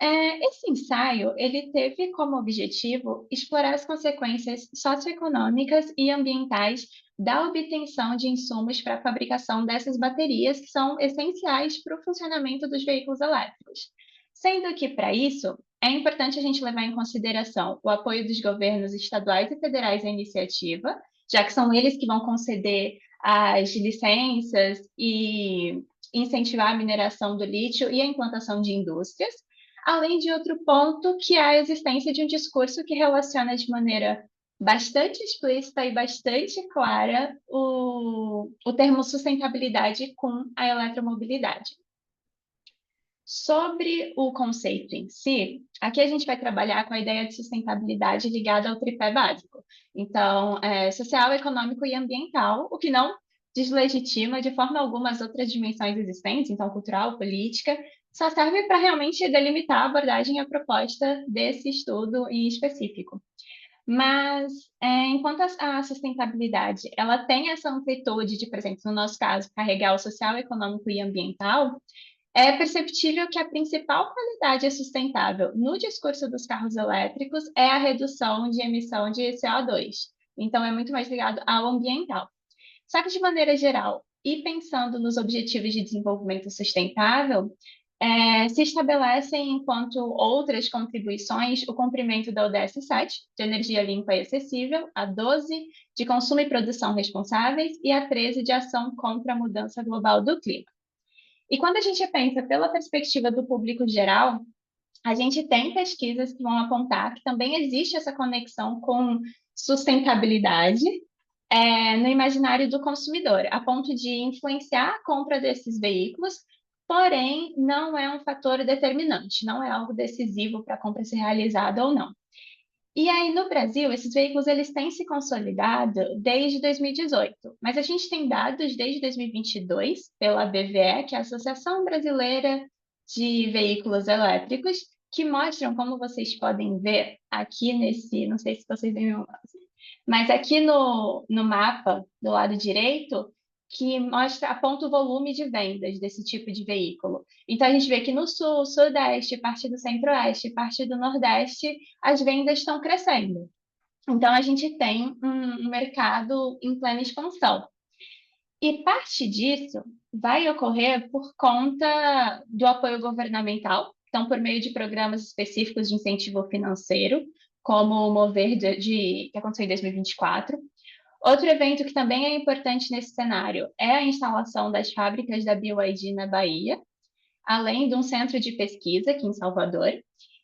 Esse ensaio ele teve como objetivo explorar as consequências socioeconômicas e ambientais da obtenção de insumos para a fabricação dessas baterias que são essenciais para o funcionamento dos veículos elétricos. Sendo que, para isso, é importante a gente levar em consideração o apoio dos governos estaduais e federais à iniciativa, já que são eles que vão conceder as licenças e incentivar a mineração do lítio e a implantação de indústrias, além de outro ponto, que é a existência de um discurso que relaciona de maneira bastante explícita e bastante clara o termo sustentabilidade com a eletromobilidade. Sobre o conceito em si, aqui a gente vai trabalhar com a ideia de sustentabilidade ligada ao tripé básico. Então, social, econômico e ambiental, o que não deslegitima de forma alguma as outras dimensões existentes, então cultural, política, só serve para realmente delimitar a abordagem e a proposta desse estudo em específico. Mas, enquanto a sustentabilidade ela tem essa amplitude de, por exemplo, no nosso caso, carregar o social, econômico e ambiental, é perceptível que a principal qualidade sustentável no discurso dos carros elétricos é a redução de emissão de CO2. Então, é muito mais ligado ao ambiental. Só que, de maneira geral, e pensando nos objetivos de desenvolvimento sustentável, se estabelecem, enquanto outras contribuições, o cumprimento da ODS 7, de energia limpa e acessível, a 12, de consumo e produção responsáveis, e a 13, de ação contra a mudança global do clima. E quando a gente pensa pela perspectiva do público geral, a gente tem pesquisas que vão apontar que também existe essa conexão com sustentabilidade no imaginário do consumidor, a ponto de influenciar a compra desses veículos, porém não é um fator determinante, não é algo decisivo para a compra ser realizada ou não. E aí, no Brasil, esses veículos eles têm se consolidado desde 2018, mas a gente tem dados desde 2022 pela BVE, que é a Associação Brasileira de Veículos Elétricos, que mostram, como vocês podem ver aqui nesse, não sei se vocês veem, mas aqui no mapa do lado direito, que mostra, aponta o volume de vendas desse tipo de veículo. Então, a gente vê que no sul, sudeste, parte do centro-oeste, parte do nordeste, as vendas estão crescendo. Então, a gente tem um mercado em plena expansão. E parte disso vai ocorrer por conta do apoio governamental, então, por meio de programas específicos de incentivo financeiro, como o Mover, que aconteceu em 2024. Outro evento que também é importante nesse cenário é a instalação das fábricas da BYD na Bahia, além de um centro de pesquisa aqui em Salvador.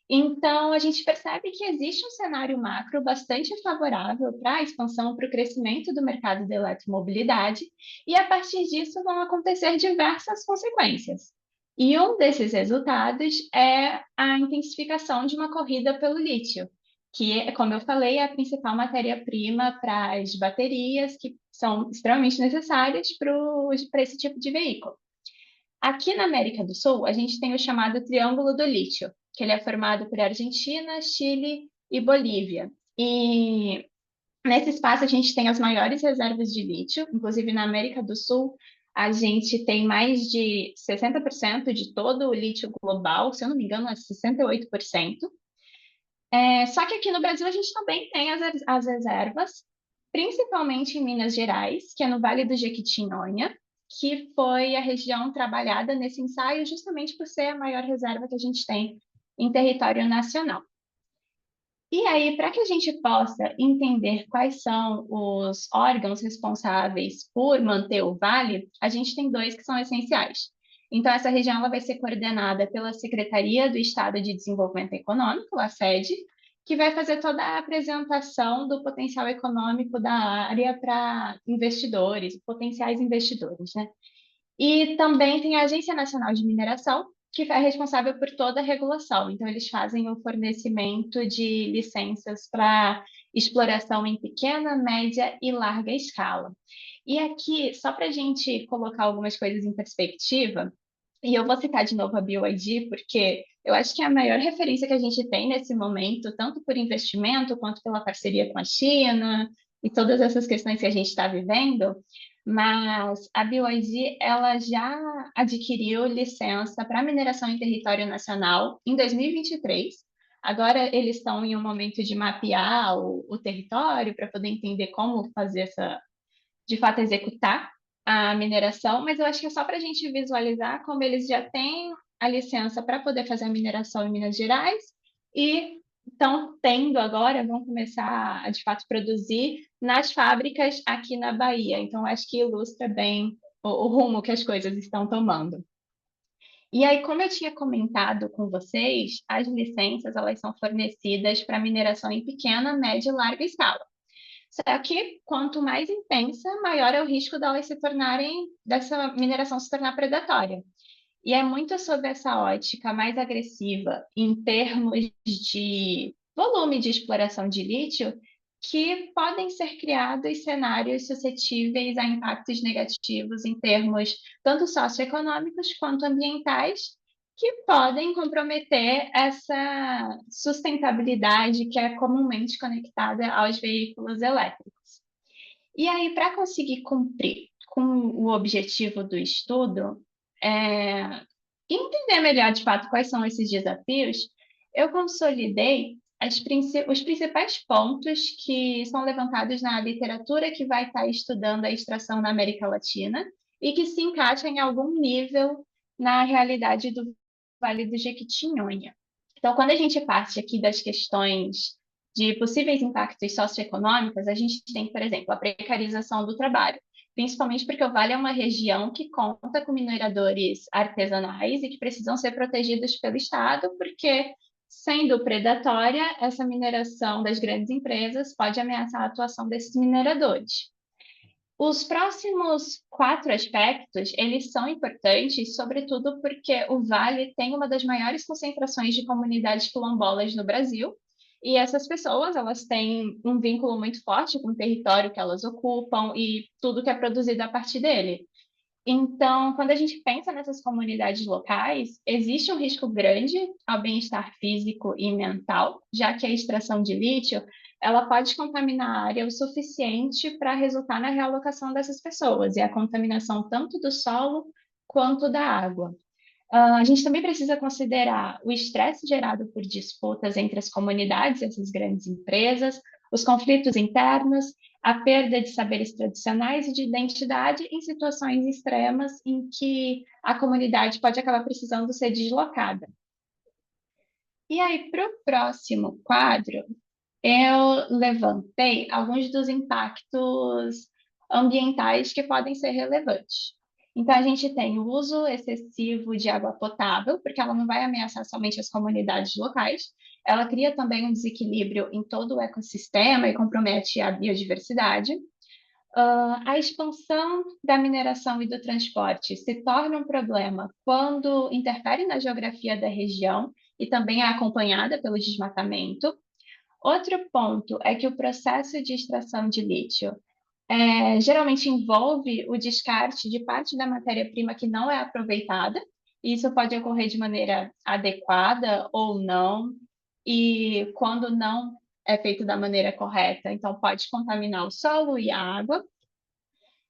Então, a gente percebe que existe um cenário macro bastante favorável para a expansão, para o crescimento do mercado da eletromobilidade, e a partir disso vão acontecer diversas consequências. E um desses resultados é a intensificação de uma corrida pelo lítio, que, como eu falei, é a principal matéria-prima para as baterias, que são extremamente necessárias para esse tipo de veículo. Aqui na América do Sul, a gente tem o chamado Triângulo do Lítio, que ele é formado por Argentina, Chile e Bolívia. E nesse espaço a gente tem as maiores reservas de lítio, inclusive na América do Sul, a gente tem mais de 60% de todo o lítio global, se eu não me engano, é 68%. Só que aqui no Brasil a gente também tem as reservas, principalmente em Minas Gerais, que é no Vale do Jequitinhonha, que foi a região trabalhada nesse ensaio justamente por ser a maior reserva que a gente tem em território nacional. E aí, para que a gente possa entender quais são os órgãos responsáveis por manter o vale, a gente tem dois que são essenciais. Então, essa região ela vai ser coordenada pela Secretaria do Estado de Desenvolvimento Econômico, a SEDE, que vai fazer toda a apresentação do potencial econômico da área para investidores, potenciais investidores, né? E também tem a Agência Nacional de Mineração, que é responsável por toda a regulação. Então, eles fazem o fornecimento de licenças para exploração em pequena, média e larga escala. E aqui, só para a gente colocar algumas coisas em perspectiva, e eu vou citar de novo a BioID, porque eu acho que é a maior referência que a gente tem nesse momento, tanto por investimento quanto pela parceria com a China e todas essas questões que a gente está vivendo. Mas a BioID ela já adquiriu licença para mineração em território nacional em 2023. Agora eles estão em um momento de mapear o território para poder entender como fazer de fato, executar a mineração, mas eu acho que é só para a gente visualizar como eles já têm a licença para poder fazer a mineração em Minas Gerais e estão tendo agora, vão começar a, de fato, produzir nas fábricas aqui na Bahia. Então, acho que ilustra bem o rumo que as coisas estão tomando. E aí, como eu tinha comentado com vocês, as licenças elas são fornecidas para mineração em pequena, média e larga escala. Só que quanto mais intensa, maior é o risco dessa mineração se tornar predatória. E é muito sob essa ótica mais agressiva, em termos de volume de exploração de lítio, que podem ser criados cenários suscetíveis a impactos negativos em termos tanto socioeconômicos quanto ambientais, que podem comprometer essa sustentabilidade que é comumente conectada aos veículos elétricos. E aí, para conseguir cumprir com o objetivo do estudo, entender melhor de fato quais são esses desafios, eu consolidei os principais pontos que são levantados na literatura que vai estar estudando a extração na América Latina e que se encaixa em algum nível na realidade do Vale do Jequitinhonha. Então, quando a gente parte aqui das questões de possíveis impactos socioeconômicos, a gente tem, por exemplo, a precarização do trabalho, principalmente porque o Vale é uma região que conta com mineradores artesanais e que precisam ser protegidos pelo Estado, porque, sendo predatória, essa mineração das grandes empresas pode ameaçar a atuação desses mineradores. Os próximos 4 aspectos, eles são importantes, sobretudo porque o Vale tem uma das maiores concentrações de comunidades quilombolas no Brasil, e essas pessoas, elas têm um vínculo muito forte com o território que elas ocupam e tudo que é produzido a partir dele. Então, quando a gente pensa nessas comunidades locais, existe um risco grande ao bem-estar físico e mental, já que a extração de lítio, ela pode contaminar a área o suficiente para resultar na realocação dessas pessoas e a contaminação tanto do solo quanto da água. A gente também precisa considerar o estresse gerado por disputas entre as comunidades, essas grandes empresas, os conflitos internos, a perda de saberes tradicionais e de identidade em situações extremas em que a comunidade pode acabar precisando ser deslocada. E aí, para o próximo quadro, eu levantei alguns dos impactos ambientais que podem ser relevantes. Então, a gente tem o uso excessivo de água potável, porque ela não vai ameaçar somente as comunidades locais, ela cria também um desequilíbrio em todo o ecossistema e compromete a biodiversidade. A expansão da mineração e do transporte se torna um problema quando interfere na geografia da região e também é acompanhada pelo desmatamento. Outro ponto é que o processo de extração de lítio geralmente envolve o descarte de parte da matéria-prima que não é aproveitada. Isso pode ocorrer de maneira adequada ou não, e quando não é feito da maneira correta, então pode contaminar o solo e a água.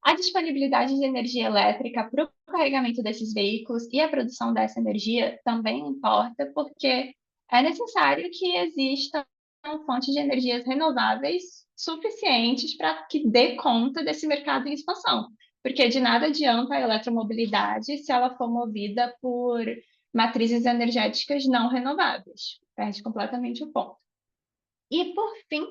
A disponibilidade de energia elétrica para o carregamento desses veículos e a produção dessa energia também importa, porque é necessário que existam fontes de energias renováveis suficientes para que dê conta desse mercado em expansão. Porque de nada adianta a eletromobilidade se ela for movida por matrizes energéticas não renováveis. Perde completamente o ponto. E, por fim,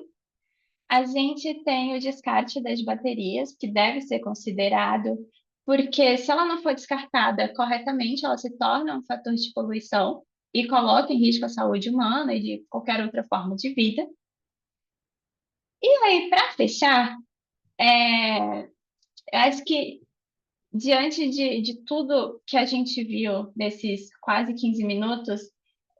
a gente tem o descarte das baterias, que deve ser considerado, porque se ela não for descartada corretamente, ela se torna um fator de poluição e coloca em risco a saúde humana e de qualquer outra forma de vida. E aí, para fechar, acho que diante de tudo que a gente viu nesses quase 15 minutos,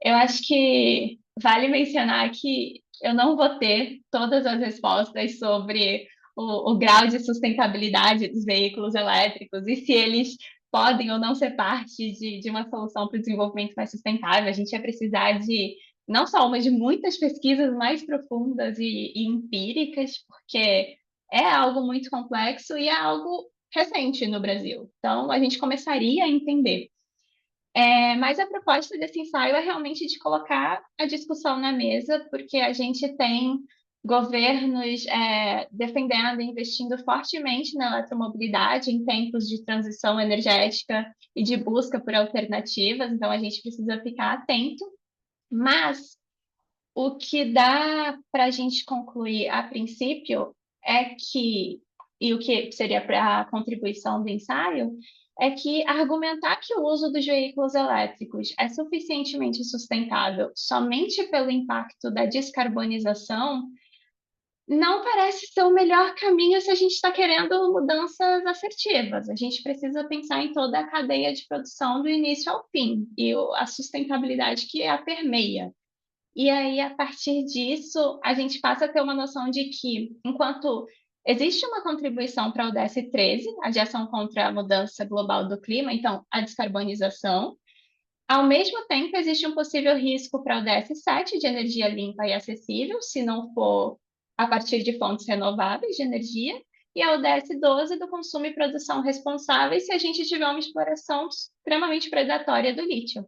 eu acho que vale mencionar que eu não vou ter todas as respostas sobre o grau de sustentabilidade dos veículos elétricos e se eles podem ou não ser parte de uma solução para o desenvolvimento mais sustentável. A gente vai precisar de não só uma, de muitas pesquisas mais profundas e empíricas, porque é algo muito complexo e é algo recente no Brasil. Então, a gente começaria a entender. Mas a proposta desse ensaio é realmente de colocar a discussão na mesa, porque a gente tem governos defendendo e investindo fortemente na eletromobilidade em tempos de transição energética e de busca por alternativas, então a gente precisa ficar atento. Mas o que dá para a gente concluir a princípio é que, e o que seria para a contribuição do ensaio, é que argumentar que o uso dos veículos elétricos é suficientemente sustentável somente pelo impacto da descarbonização não parece ser o melhor caminho se a gente está querendo mudanças assertivas. A gente precisa pensar em toda a cadeia de produção do início ao fim e a sustentabilidade que a permeia. E aí, a partir disso, a gente passa a ter uma noção de que, enquanto existe uma contribuição para o ODS 13, a de ação contra a mudança global do clima, então, a descarbonização, ao mesmo tempo, existe um possível risco para o ODS 7 de energia limpa e acessível, se não for a partir de fontes renováveis de energia, e a ODS 12 do consumo e produção responsáveis, se a gente tiver uma exploração extremamente predatória do lítio.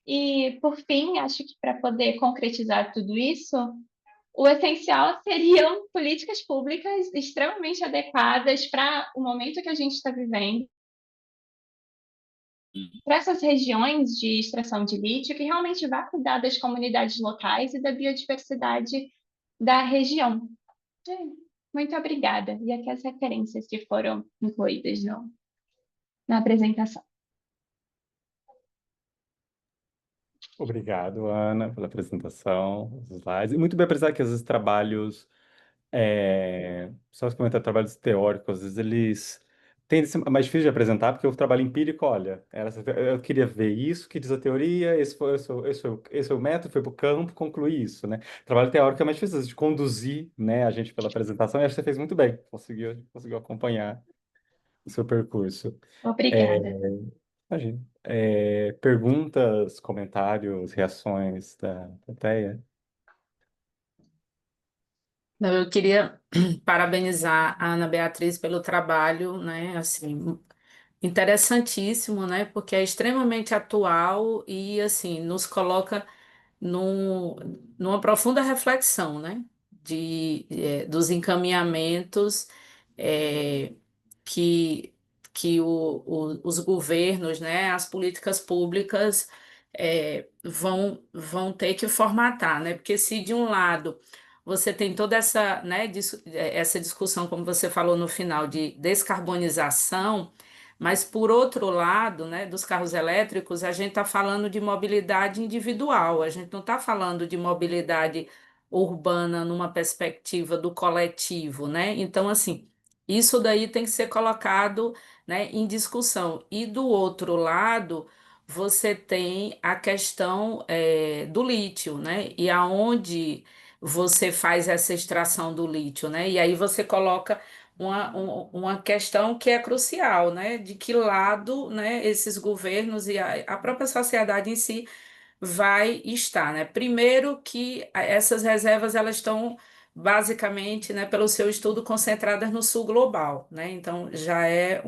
E, por fim, acho que para poder concretizar tudo isso, o essencial seriam políticas públicas extremamente adequadas para o momento que a gente está vivendo, para essas regiões de extração de lítio, que realmente vá cuidar das comunidades locais e da biodiversidade da região. Muito obrigada. E aqui as referências que foram incluídas na apresentação. Obrigado, Ana, pela apresentação, os slides. E muito bem, apesar que às vezes trabalhos, só os comentar trabalhos teóricos, às vezes eles tendem a ser mais difícil de apresentar, porque o trabalho empírico, olha, eu queria ver isso, que diz a teoria, esse foi o método, foi para o campo, concluí isso, né? Trabalho teórico é mais difícil às vezes, de conduzir, né, a gente pela apresentação, e acho que você fez muito bem, conseguiu acompanhar o seu percurso. Obrigada. Imagina. Perguntas, comentários, reações da plateia? Não, eu queria parabenizar a Ana Beatriz pelo trabalho, né, assim, interessantíssimo, né, porque é extremamente atual e, assim, nos coloca num, numa profunda reflexão, né, dos encaminhamentos eh, que, os governos, né, as políticas públicas vão ter que formatar, né, porque se de um lado você tem toda essa, né, essa discussão, como você falou no final, de descarbonização, mas, por outro lado, né, dos carros elétricos, a gente está falando de mobilidade individual, a gente não está falando de mobilidade urbana numa perspectiva do coletivo, né? Então, assim, isso daí tem que ser colocado, né, em discussão. E do outro lado, você tem a questão do lítio, né? E aonde você faz essa extração do lítio, né? E aí você coloca uma questão que é crucial, né? De que lado, né, esses governos e a própria sociedade em si vai estar, né? Primeiro que essas reservas elas estão basicamente, né, pelo seu estudo concentradas no sul global, né? Então já é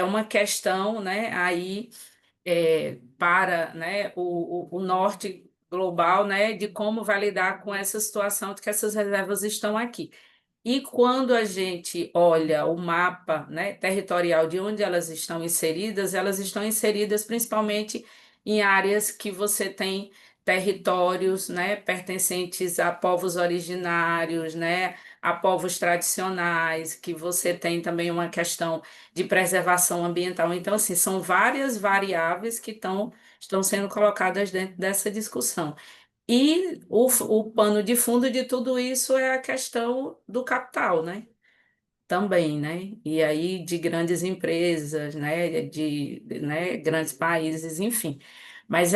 uma questão, né, aí para, né, o norte global, né, de como vai lidar com essa situação de que essas reservas estão aqui. E quando a gente olha o mapa, né, territorial de onde elas estão inseridas principalmente em áreas que você tem territórios, né, pertencentes a povos originários, né, a povos tradicionais, que você tem também uma questão de preservação ambiental. Então, assim, são várias variáveis que estão sendo colocadas dentro dessa discussão. E o pano de fundo de tudo isso é a questão do capital, né? Também, né? E aí de grandes empresas, né? Né? Grandes países, enfim. Mas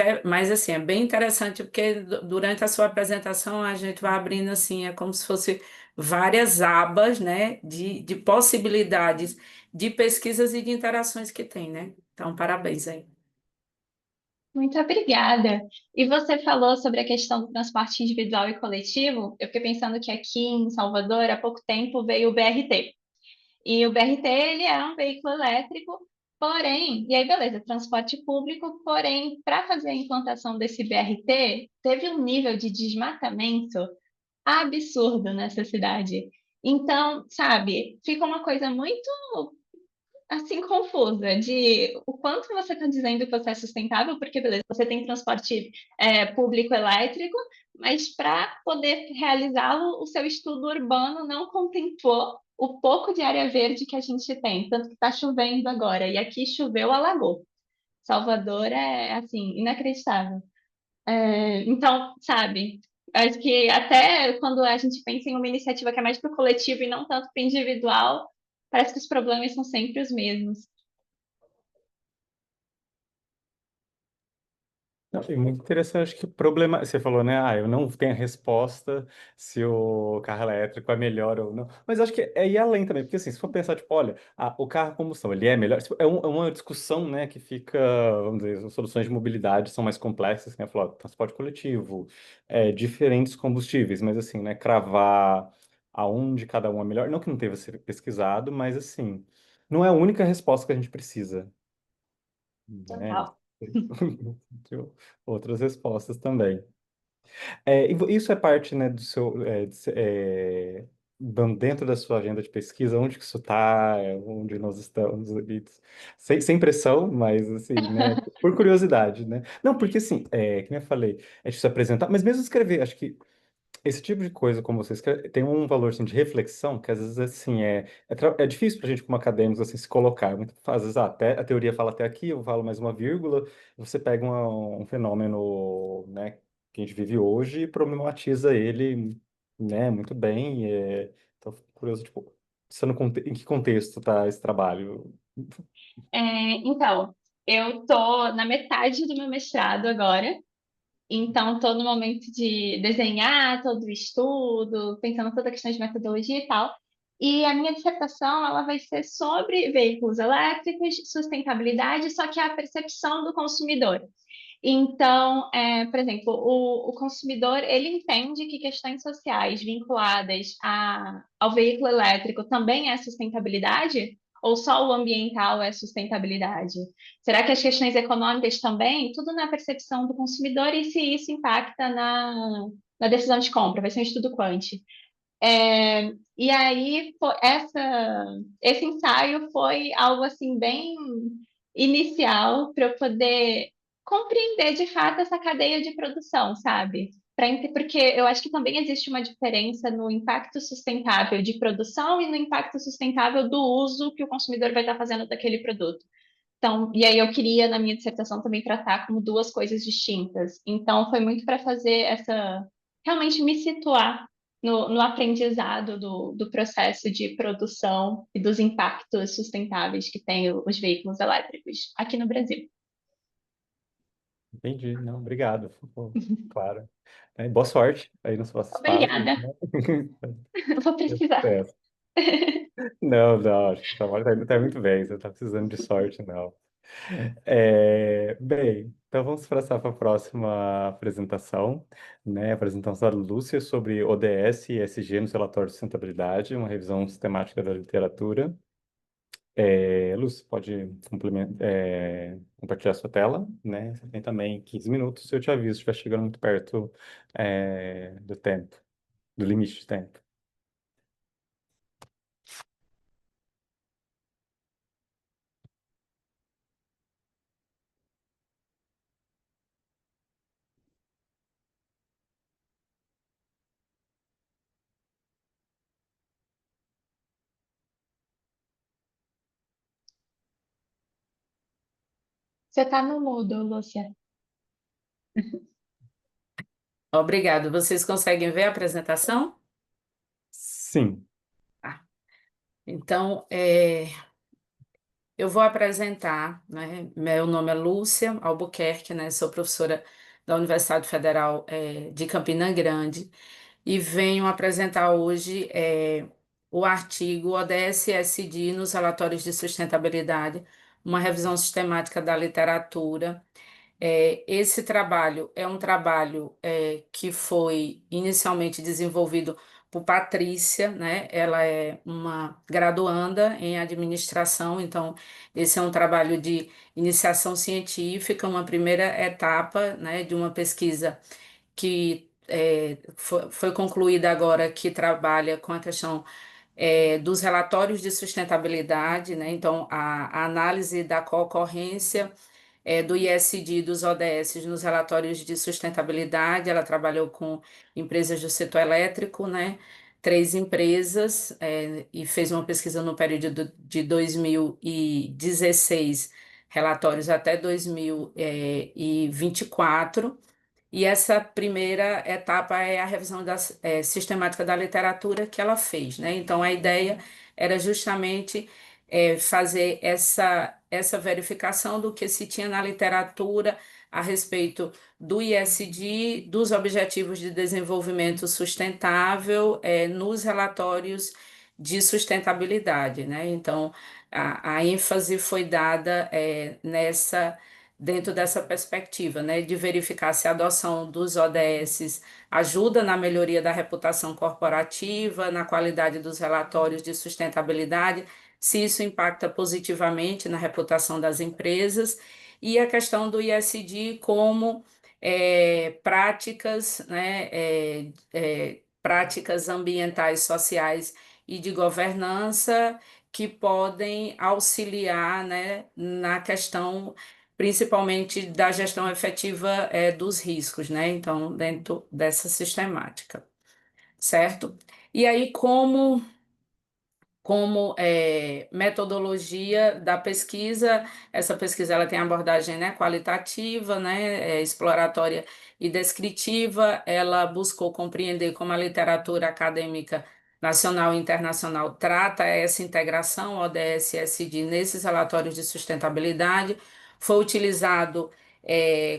assim, é bem interessante porque durante a sua apresentação a gente vai abrindo assim, é como se fosse várias abas, né? De possibilidades de pesquisas e de interações que tem, né? Então, parabéns aí. Muito obrigada. E você falou sobre a questão do transporte individual e coletivo. Eu fiquei pensando que aqui em Salvador, há pouco tempo, veio o BRT. E o BRT, ele é um veículo elétrico, porém, e aí beleza, transporte público, porém, para fazer a implantação desse BRT, teve um nível de desmatamento absurdo nessa cidade. Então, sabe, fica uma coisa muito assim confusa de o quanto você está dizendo que você é sustentável, porque beleza, você tem transporte público elétrico, mas para poder realizá-lo, o seu estudo urbano não contemplou o pouco de área verde que a gente tem, tanto que está chovendo agora, e aqui choveu, alagou. Salvador é assim inacreditável. Então, sabe, acho que até quando a gente pensa em uma iniciativa que é mais para o coletivo e não tanto para o individual, parece que os problemas são sempre os mesmos. Não, e muito interessante, acho que o problema, você falou, né? Ah, eu não tenho a resposta se o carro elétrico é melhor ou não. Mas acho que é ir além também, porque assim, se for pensar, tipo, olha, o carro a combustão, ele é melhor. Tipo, é uma discussão, né, que fica, vamos dizer, as soluções de mobilidade são mais complexas, né? Falar, transporte coletivo, diferentes combustíveis, mas assim, né, cravar aonde cada um é melhor, não que não tenha sido pesquisado, mas assim, não é a única resposta que a gente precisa, né? Total. Outras respostas também. Isso é parte, né, do seu, dentro da sua agenda de pesquisa, onde que isso está, onde nós estamos ali, sem pressão, mas assim, né, por curiosidade, né? Não, porque assim, que nem eu falei, é difícil apresentar, mas mesmo escrever, acho que esse tipo de coisa, como você escreve, tem um valor assim, de reflexão que às vezes assim é difícil para a gente como acadêmicos assim se colocar. Às vezes até a teoria fala até aqui, eu falo mais uma vírgula, você pega um fenômeno, né, que a gente vive hoje e problematiza ele, né, muito bem. Então, fico curioso, tipo, em que contexto está esse trabalho? Então, eu tô na metade do meu mestrado agora, então estou no momento de desenhar todo o estudo, pensando toda a questão de metodologia e tal. E a minha dissertação ela vai ser sobre veículos elétricos, sustentabilidade, só que é a percepção do consumidor. Então, por exemplo, o consumidor ele entende que questões sociais vinculadas ao veículo elétrico também é sustentabilidade? Ou só o ambiental é sustentabilidade? Será que as questões econômicas também? Tudo na percepção do consumidor e se isso impacta na decisão de compra? Vai ser um estudo quant. E aí, esse ensaio foi algo assim bem inicial para eu poder compreender de fato essa cadeia de produção, sabe? Porque eu acho que também existe uma diferença no impacto sustentável de produção e no impacto sustentável do uso que o consumidor vai estar fazendo daquele produto. Então, e aí eu queria na minha dissertação também tratar como duas coisas distintas. Então, foi muito para fazer realmente me situar no aprendizado do processo de produção e dos impactos sustentáveis que têm os veículos elétricos aqui no Brasil. Entendi, não, obrigado. Pô, claro. Boa sorte aí nos próximos passos, Obrigada, né? eu vou precisar. Não, não, acho que o trabalho tá indo muito bem, você não tá precisando de sorte, não. Bem, então vamos passar para a próxima apresentação, né? A apresentação da Lúcia sobre ODS e ESG nos relatórios de sustentabilidade, uma revisão sistemática da literatura. Lúcia, pode compartilhar sua tela, né? Você tem também 15 minutos, eu te aviso se estiver chegando muito perto, do tempo, do limite de tempo. Você tá no mudo, Lúcia. Obrigado. Vocês conseguem ver a apresentação? Sim. Tá. Então, eu vou apresentar, né? Meu nome é Lúcia Albuquerque, né? Sou professora da Universidade Federal, de Campina Grande e venho apresentar hoje o artigo ODS-SD nos relatórios de sustentabilidade, uma revisão sistemática da literatura. Esse trabalho é um trabalho que foi inicialmente desenvolvido por Patrícia, né? Ela é uma graduanda em administração, então esse é um trabalho de iniciação científica, uma primeira etapa, né, de uma pesquisa que foi concluída agora, que trabalha com a questão dos relatórios de sustentabilidade, né? Então a análise da concorrência do ISD e dos ODS nos relatórios de sustentabilidade. Ela trabalhou com empresas do setor elétrico, né? 3 empresas, e fez uma pesquisa no período de 2016, relatórios até 2024. E essa primeira etapa é a revisão sistemática da literatura que ela fez, né? Então, a ideia era justamente fazer essa verificação do que se tinha na literatura a respeito do ISD, dos Objetivos de Desenvolvimento Sustentável, nos relatórios de sustentabilidade, né? Então, a ênfase foi dada dentro dessa perspectiva, né, de verificar se a adoção dos ODS ajuda na melhoria da reputação corporativa, na qualidade dos relatórios de sustentabilidade, se isso impacta positivamente na reputação das empresas, e a questão do ISD como práticas, né, práticas ambientais, sociais e de governança que podem auxiliar, né, na questão principalmente da gestão efetiva dos riscos, né? Então, dentro dessa sistemática, certo? E aí, como metodologia da pesquisa, essa pesquisa ela tem abordagem, né, qualitativa, né, exploratória e descritiva. Ela buscou compreender como a literatura acadêmica nacional e internacional trata essa integração ODS-SD nesses relatórios de sustentabilidade. Foi utilizado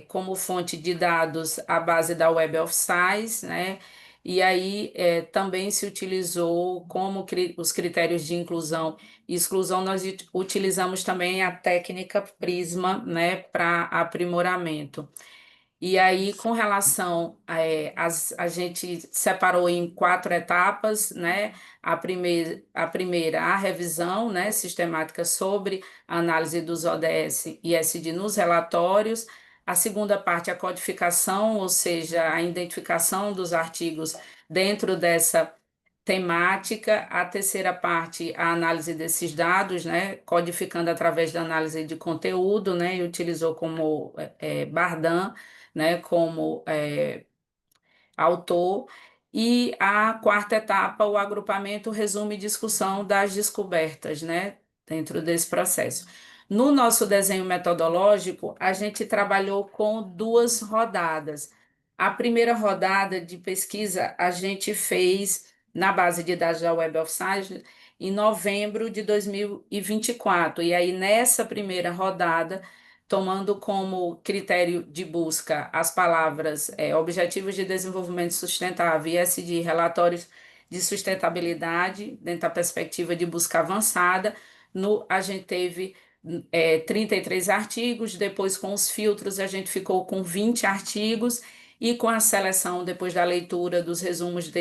como fonte de dados a base da Web of Science, né? E aí também se utilizou como os critérios de inclusão e exclusão, nós utilizamos também a técnica Prisma, né, para aprimoramento. E aí, com relação a gente separou em 4 etapas, né? A primeira, a revisão, né, sistemática sobre a análise dos ODS e SD nos relatórios. A segunda parte, a codificação, ou seja, a identificação dos artigos dentro dessa temática. A terceira parte, a análise desses dados, né, codificando através da análise de conteúdo, né, e utilizou como Bardan, né, como autor. E a quarta etapa, o agrupamento, resumo e discussão das descobertas, né, dentro desse processo. No nosso desenho metodológico, a gente trabalhou com 2 rodadas. A primeira rodada de pesquisa a gente fez na base de dados da Web of Science em novembro de 2024. E aí, nessa primeira rodada, tomando como critério de busca as palavras Objetivos de Desenvolvimento Sustentável, ISD, relatórios de sustentabilidade, dentro da perspectiva de busca avançada, a gente teve 33 artigos, depois com os filtros a gente ficou com 20 artigos, e com a seleção, depois da leitura dos resumos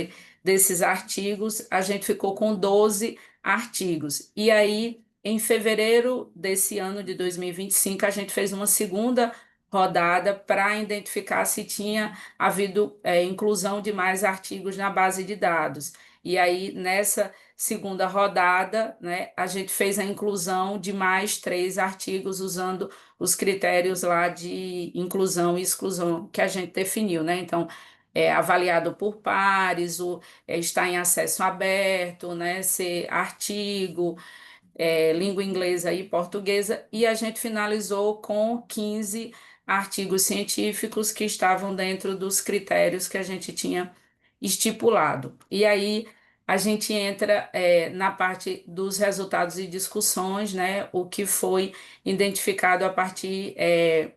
desses artigos, a gente ficou com 12 artigos. E aí, em fevereiro desse ano de 2025, a gente fez uma segunda rodada para identificar se tinha havido inclusão de mais artigos na base de dados. E aí, nessa segunda rodada, né, a gente fez a inclusão de mais 3 artigos usando os critérios lá de inclusão e exclusão que a gente definiu, né? Então, é avaliado por pares, está em acesso aberto, né? Ser artigo, língua inglesa e portuguesa, e a gente finalizou com 15 artigos científicos que estavam dentro dos critérios que a gente tinha estipulado. E aí a gente entra na parte dos resultados e discussões, né? O que foi identificado a partir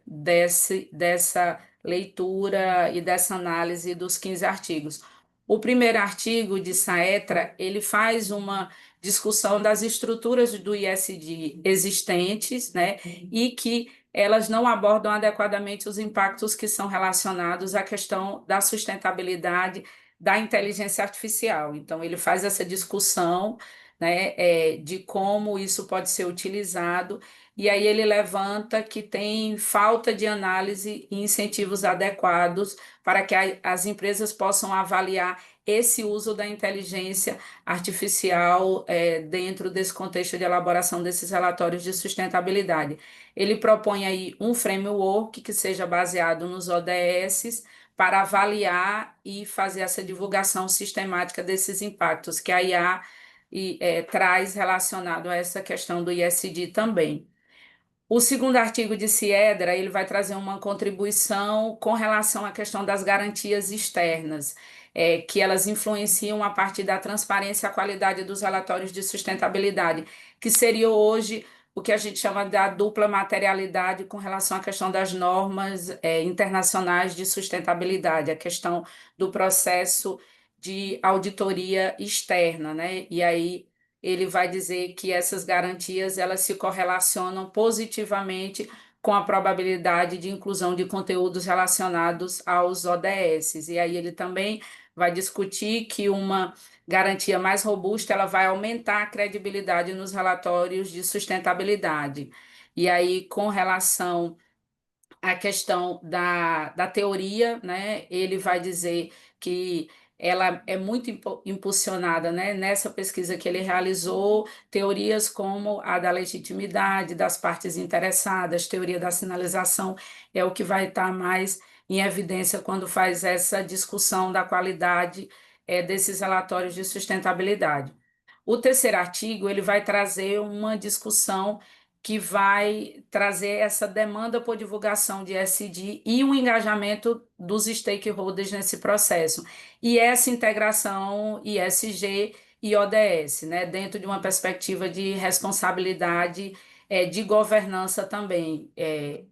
dessa leitura e dessa análise dos 15 artigos. O primeiro artigo de Saetra, ele faz uma discussão das estruturas do ISD existentes, né, e que elas não abordam adequadamente os impactos que são relacionados à questão da sustentabilidade da inteligência artificial. Então, ele faz essa discussão, né, de como isso pode ser utilizado, e aí ele levanta que tem falta de análise e incentivos adequados para que as empresas possam avaliar esse uso da inteligência artificial dentro desse contexto de elaboração desses relatórios de sustentabilidade. Ele propõe aí um framework que seja baseado nos ODS para avaliar e fazer essa divulgação sistemática desses impactos que a IA traz relacionado a essa questão do ISD também. O segundo artigo de Siedra, ele vai trazer uma contribuição com relação à questão das garantias externas, que elas influenciam a partir da transparência e a qualidade dos relatórios de sustentabilidade, que seria hoje o que a gente chama da dupla materialidade com relação à questão das normas internacionais de sustentabilidade, a questão do processo de auditoria externa, né? E aí ele vai dizer que essas garantias elas se correlacionam positivamente com a probabilidade de inclusão de conteúdos relacionados aos ODS. E aí ele também vai discutir que uma garantia mais robusta ela vai aumentar a credibilidade nos relatórios de sustentabilidade. E aí, com relação a questão da teoria, né? Ele vai dizer que ela é muito impulsionada, né? Nessa pesquisa que ele realizou, teorias como a da legitimidade das partes interessadas, teoria da sinalização, é o que vai estar mais em evidência quando faz essa discussão da qualidade desses relatórios de sustentabilidade. O terceiro artigo ele vai trazer uma discussão que vai trazer essa demanda por divulgação de ESG e um engajamento dos stakeholders nesse processo. E essa integração ISG e ODS, né, dentro de uma perspectiva de responsabilidade de governança também.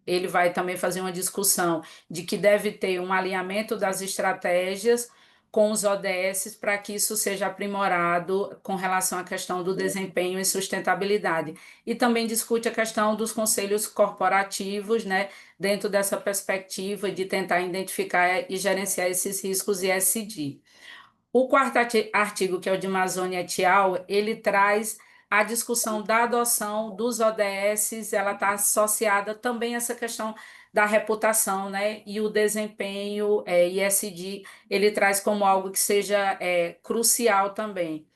Ele vai também fazer uma discussão de que deve ter um alinhamento das estratégias com os ODS para que isso seja aprimorado com relação à questão do desempenho e sustentabilidade. E também discute a questão dos conselhos corporativos, né, dentro dessa perspectiva de tentar identificar e gerenciar esses riscos ESG. O quarto artigo, que é o de Mazzoni et al., ele traz a discussão da adoção dos ODS, ela está associada também a essa questão da reputação, né? E o desempenho ESG, ele traz como algo que seja crucial também.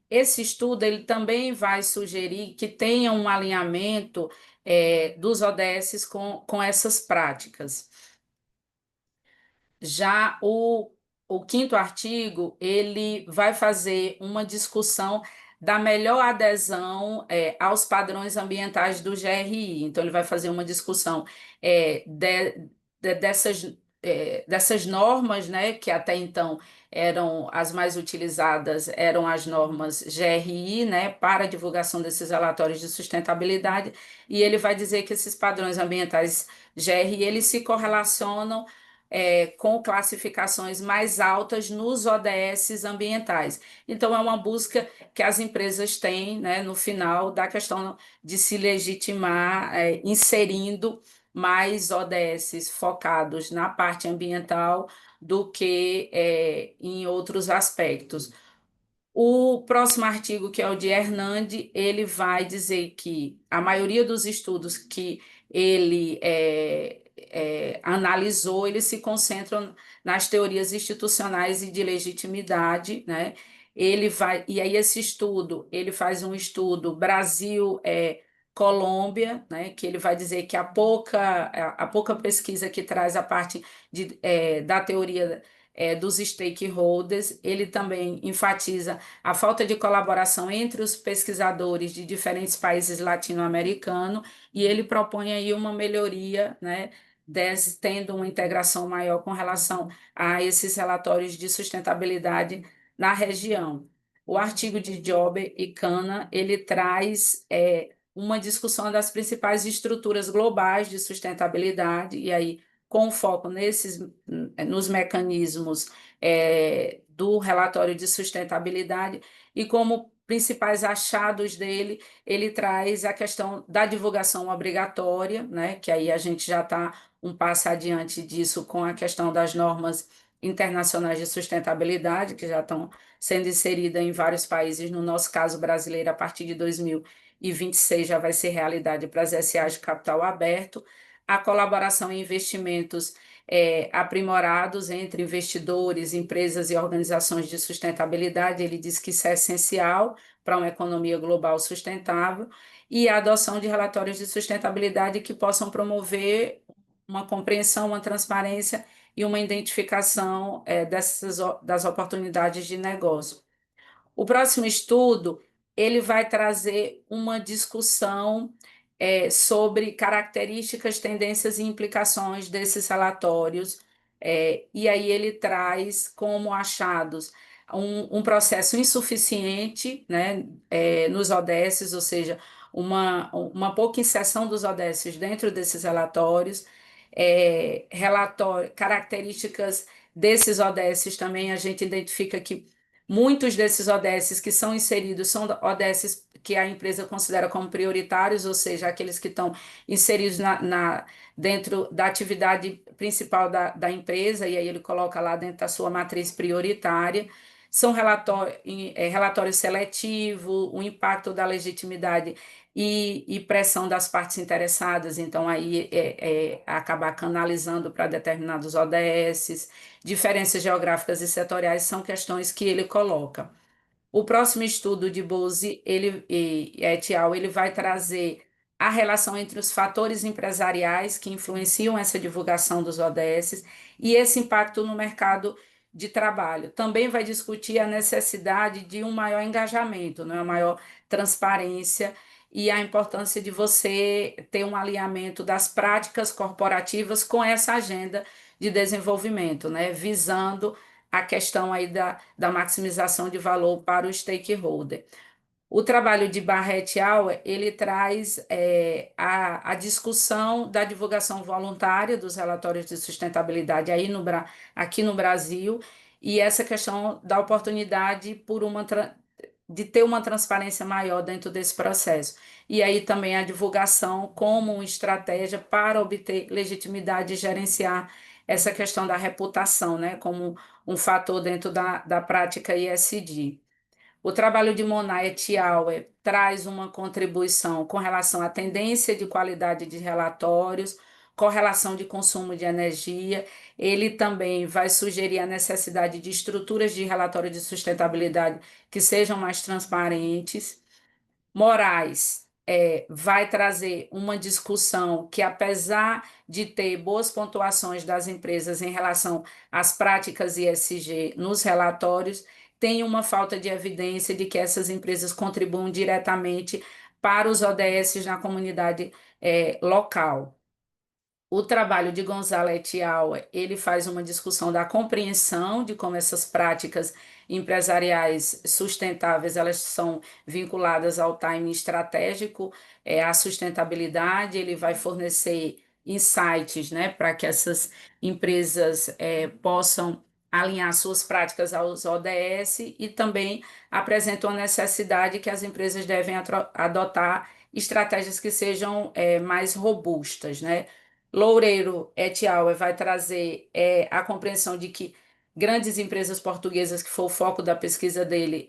Esse estudo ele também vai sugerir que tenha um alinhamento dos ODS com essas práticas. Já o quinto artigo, ele vai fazer uma discussão da melhor adesão aos padrões ambientais do GRI. Então, ele vai fazer uma discussão dessas normas, né, que até então eram as mais utilizadas, eram as normas GRI, né, para a divulgação desses relatórios de sustentabilidade, e ele vai dizer que esses padrões ambientais GRI, eles se correlacionam com classificações mais altas nos ODS ambientais. Então, é uma busca que as empresas têm, né, no final da questão de se legitimar, inserindo mais ODS focados na parte ambiental do que em outros aspectos. O próximo artigo, que é o de Hernande, ele vai dizer que a maioria dos estudos que ele analisou, eles se concentram nas teorias institucionais e de legitimidade, né? E aí esse estudo, ele faz um estudo Brasil, Colômbia, né? Que ele vai dizer que a pouca pesquisa que traz a parte da teoria dos stakeholders, ele também enfatiza a falta de colaboração entre os pesquisadores de diferentes países latino-americanos, e ele propõe aí uma melhoria, né, tendo uma integração maior com relação a esses relatórios de sustentabilidade na região. O artigo de Jobe e Cana, ele traz uma discussão das principais estruturas globais de sustentabilidade, e aí com foco nos mecanismos do relatório de sustentabilidade, e como principais achados dele, ele traz a questão da divulgação obrigatória, né, que aí a gente já está um passo adiante disso com a questão das normas internacionais de sustentabilidade, que já estão sendo inseridas em vários países. No nosso caso brasileiro, a partir de 2026 já vai ser realidade para as SAs de capital aberto. A colaboração em investimentos aprimorados entre investidores, empresas e organizações de sustentabilidade, ele diz que isso é essencial para uma economia global sustentável, e a adoção de relatórios de sustentabilidade que possam promover uma compreensão, uma transparência e uma identificação das oportunidades de negócio. O próximo estudo, ele vai trazer uma discussão sobre características, tendências e implicações desses relatórios, e aí ele traz como achados um processo insuficiente, né, nos ODS, ou seja, uma pouca inserção dos ODS dentro desses relatórios, características desses ODS também, a gente identifica que muitos desses ODS que são inseridos são ODS que a empresa considera como prioritários, ou seja, aqueles que estão inseridos dentro da atividade principal da empresa, e aí ele coloca lá dentro da sua matriz prioritária. São relatório seletivo, o impacto da legitimidade e pressão das partes interessadas, então aí acabar canalizando para determinados ODS. Diferenças geográficas e setoriais são questões que ele coloca. O próximo estudo de Bose e et al., ele vai trazer a relação entre os fatores empresariais que influenciam essa divulgação dos ODS e esse impacto no mercado de trabalho. Também vai discutir a necessidade de um maior engajamento, né, uma maior transparência e a importância de você ter um alinhamento das práticas corporativas com essa agenda de desenvolvimento, né, visando a questão aí da maximização de valor para o stakeholder. O trabalho de Barrett et al., ele traz a discussão da divulgação voluntária dos relatórios de sustentabilidade aqui no Brasil, e essa questão da oportunidade de ter uma transparência maior dentro desse processo. E aí também a divulgação como uma estratégia para obter legitimidade e gerenciar essa questão da reputação, né, como um fator dentro da prática ESG. O trabalho de Monat et al. Traz uma contribuição com relação à tendência de qualidade de relatórios, correlação de consumo de energia. Ele também vai sugerir a necessidade de estruturas de relatório de sustentabilidade que sejam mais transparentes. Moraes vai trazer uma discussão que, apesar de ter boas pontuações das empresas em relação às práticas ESG nos relatórios, tem uma falta de evidência de que essas empresas contribuem diretamente para os ODS na comunidade local. O trabalho de Gonzalez et al., ele faz uma discussão da compreensão de como essas práticas empresariais sustentáveis elas são vinculadas ao timing estratégico, à sustentabilidade. Ele vai fornecer insights, né, para que essas empresas possam alinhar suas práticas aos ODS e também apresentam a necessidade que as empresas devem adotar estratégias que sejam mais robustas, né? Loureiro et al. Vai trazer a compreensão de que grandes empresas portuguesas, que foi o foco da pesquisa dele,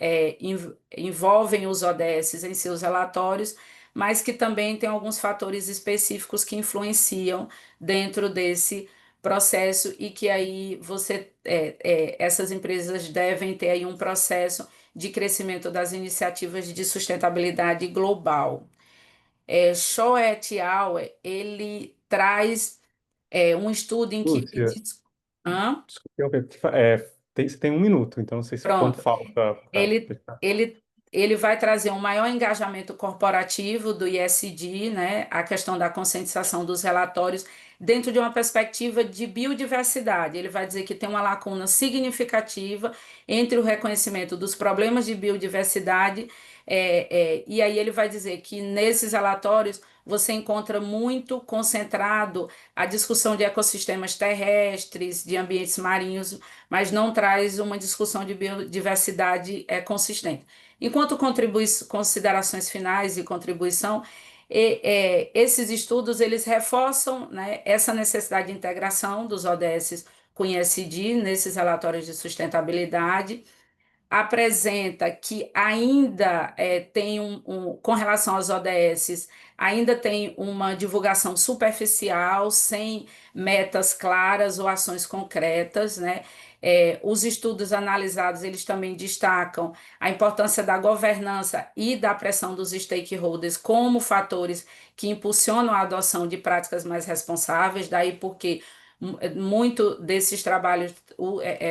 envolvem os ODS em seus relatórios, mas que também tem alguns fatores específicos que influenciam dentro desse processo e que aí essas empresas devem ter aí um processo de crescimento das iniciativas de sustentabilidade global. Shaw et al., ele traz um estudo em que ele Lúcia, diz... Hã? desculpe, você tem 1 minuto, então não sei quanto Pronto. falta para Ele, fechar. ele, ele vai trazer um maior engajamento corporativo do ISD, né? A questão da conscientização dos relatórios dentro de uma perspectiva de biodiversidade. Ele vai dizer que tem uma lacuna significativa entre o reconhecimento dos problemas de biodiversidade, e aí ele vai dizer que nesses relatórios você encontra muito concentrado a discussão de ecossistemas terrestres, de ambientes marinhos, mas não traz uma discussão de biodiversidade consistente. Enquanto considerações finais e contribuição, esses estudos eles reforçam, né, essa necessidade de integração dos ODS com o ISD nesses relatórios de sustentabilidade, apresenta que ainda tem com relação aos ODS, ainda tem uma divulgação superficial, sem metas claras ou ações concretas, né? Os estudos analisados, eles também destacam a importância da governança e da pressão dos stakeholders como fatores que impulsionam a adoção de práticas mais responsáveis, daí porque muito desses trabalhos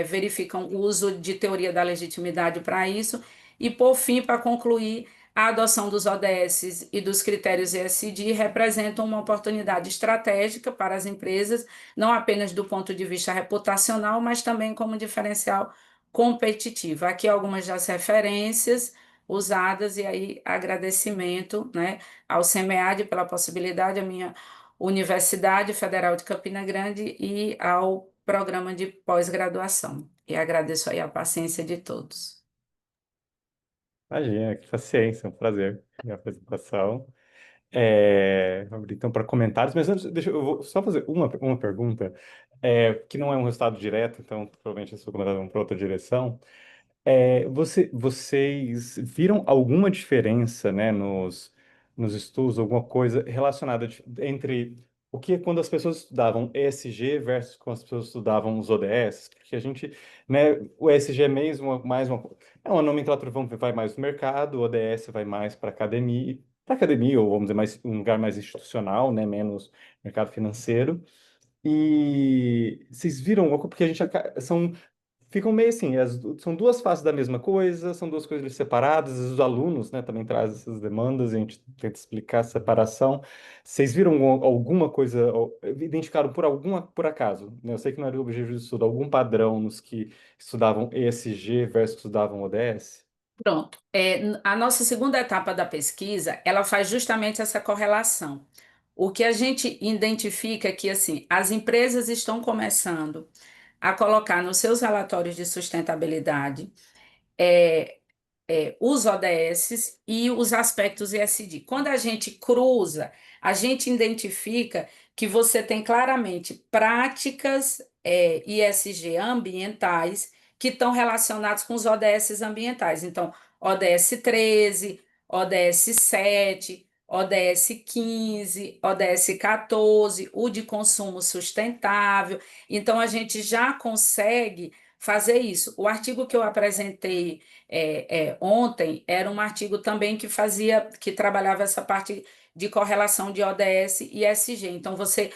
verificam o uso de teoria da legitimidade para isso, e, por fim, para concluir, a adoção dos ODS e dos critérios ESG representa uma oportunidade estratégica para as empresas, não apenas do ponto de vista reputacional, mas também como diferencial competitivo. Aqui algumas das referências usadas, e aí agradecimento, né, ao SEMEAD pela possibilidade, a minha Universidade Federal de Campina Grande e ao programa de pós-graduação. E agradeço aí a paciência de todos. Imagina, que paciência, um prazer a apresentação. Vamos abrir então para comentários, mas antes, eu vou só fazer uma pergunta, que não é um resultado direto, então provavelmente esse comentário vai para outra direção. Vocês viram alguma diferença, né, nos estudos, alguma coisa relacionada entre o que quando as pessoas estudavam ESG versus quando as pessoas estudavam os ODS? Porque a gente, né, o ESG é mesmo uma nomenclatura, vai mais no mercado, o ODS vai mais para academia, ou vamos dizer, mais um lugar mais institucional, né, menos mercado financeiro. E vocês viram, porque a gente ficam meio assim, são duas faces da mesma coisa, são duas coisas separadas, às vezes os alunos, né, também trazem essas demandas, e a gente tenta explicar essa separação. Vocês viram alguma coisa, ou identificaram por acaso, né? Eu sei que não era o objetivo de estudo, algum padrão nos que estudavam ESG versus estudavam ODS? Pronto. A nossa segunda etapa da pesquisa, ela faz justamente essa correlação. O que a gente identifica é que, assim, as empresas estão começando a colocar nos seus relatórios de sustentabilidade é, os ODS e os aspectos ESG. Quando a gente cruza, a gente identifica que você tem claramente práticas ESG ambientais que estão relacionadas com os ODS ambientais. Então, ODS 13, ODS 7, ODS 15, ODS 14, o de consumo sustentável. Então, a gente já consegue fazer isso. O artigo que eu apresentei ontem era um artigo também que trabalhava essa parte de correlação de ODS e ESG. Então, você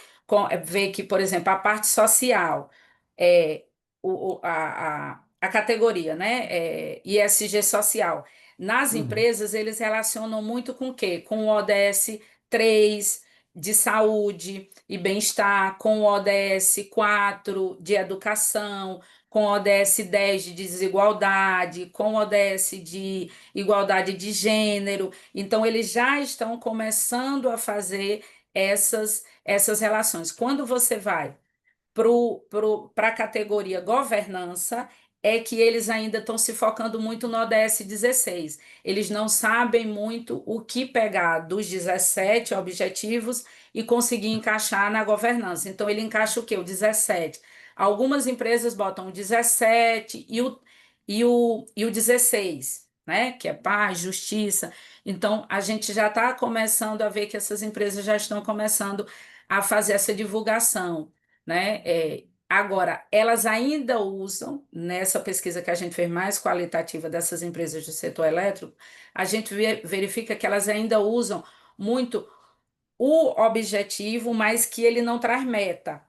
vê que, por exemplo, a parte social, é, a categoria, né, ESG social, nas Uhum. empresas, eles relacionam muito com o quê? Com o ODS 3 de saúde e bem-estar, com o ODS 4 de educação, com o ODS 10 de desigualdade, com o ODS de igualdade de gênero. Então, eles já estão começando a fazer essas relações. Quando você vai para a categoria governança, é que eles ainda estão se focando muito no ODS 16. Eles não sabem muito o que pegar dos 17 objetivos e conseguir encaixar na governança. Então, ele encaixa o quê? O 17. Algumas empresas botam o 17 e o 16, né? Que é paz, justiça. Então, a gente já está começando a ver que essas empresas já estão começando a fazer essa divulgação, né? Agora, elas ainda usam, nessa pesquisa que a gente fez mais qualitativa dessas empresas do setor elétrico, a gente verifica que elas ainda usam muito o objetivo, mas que ele não traz meta,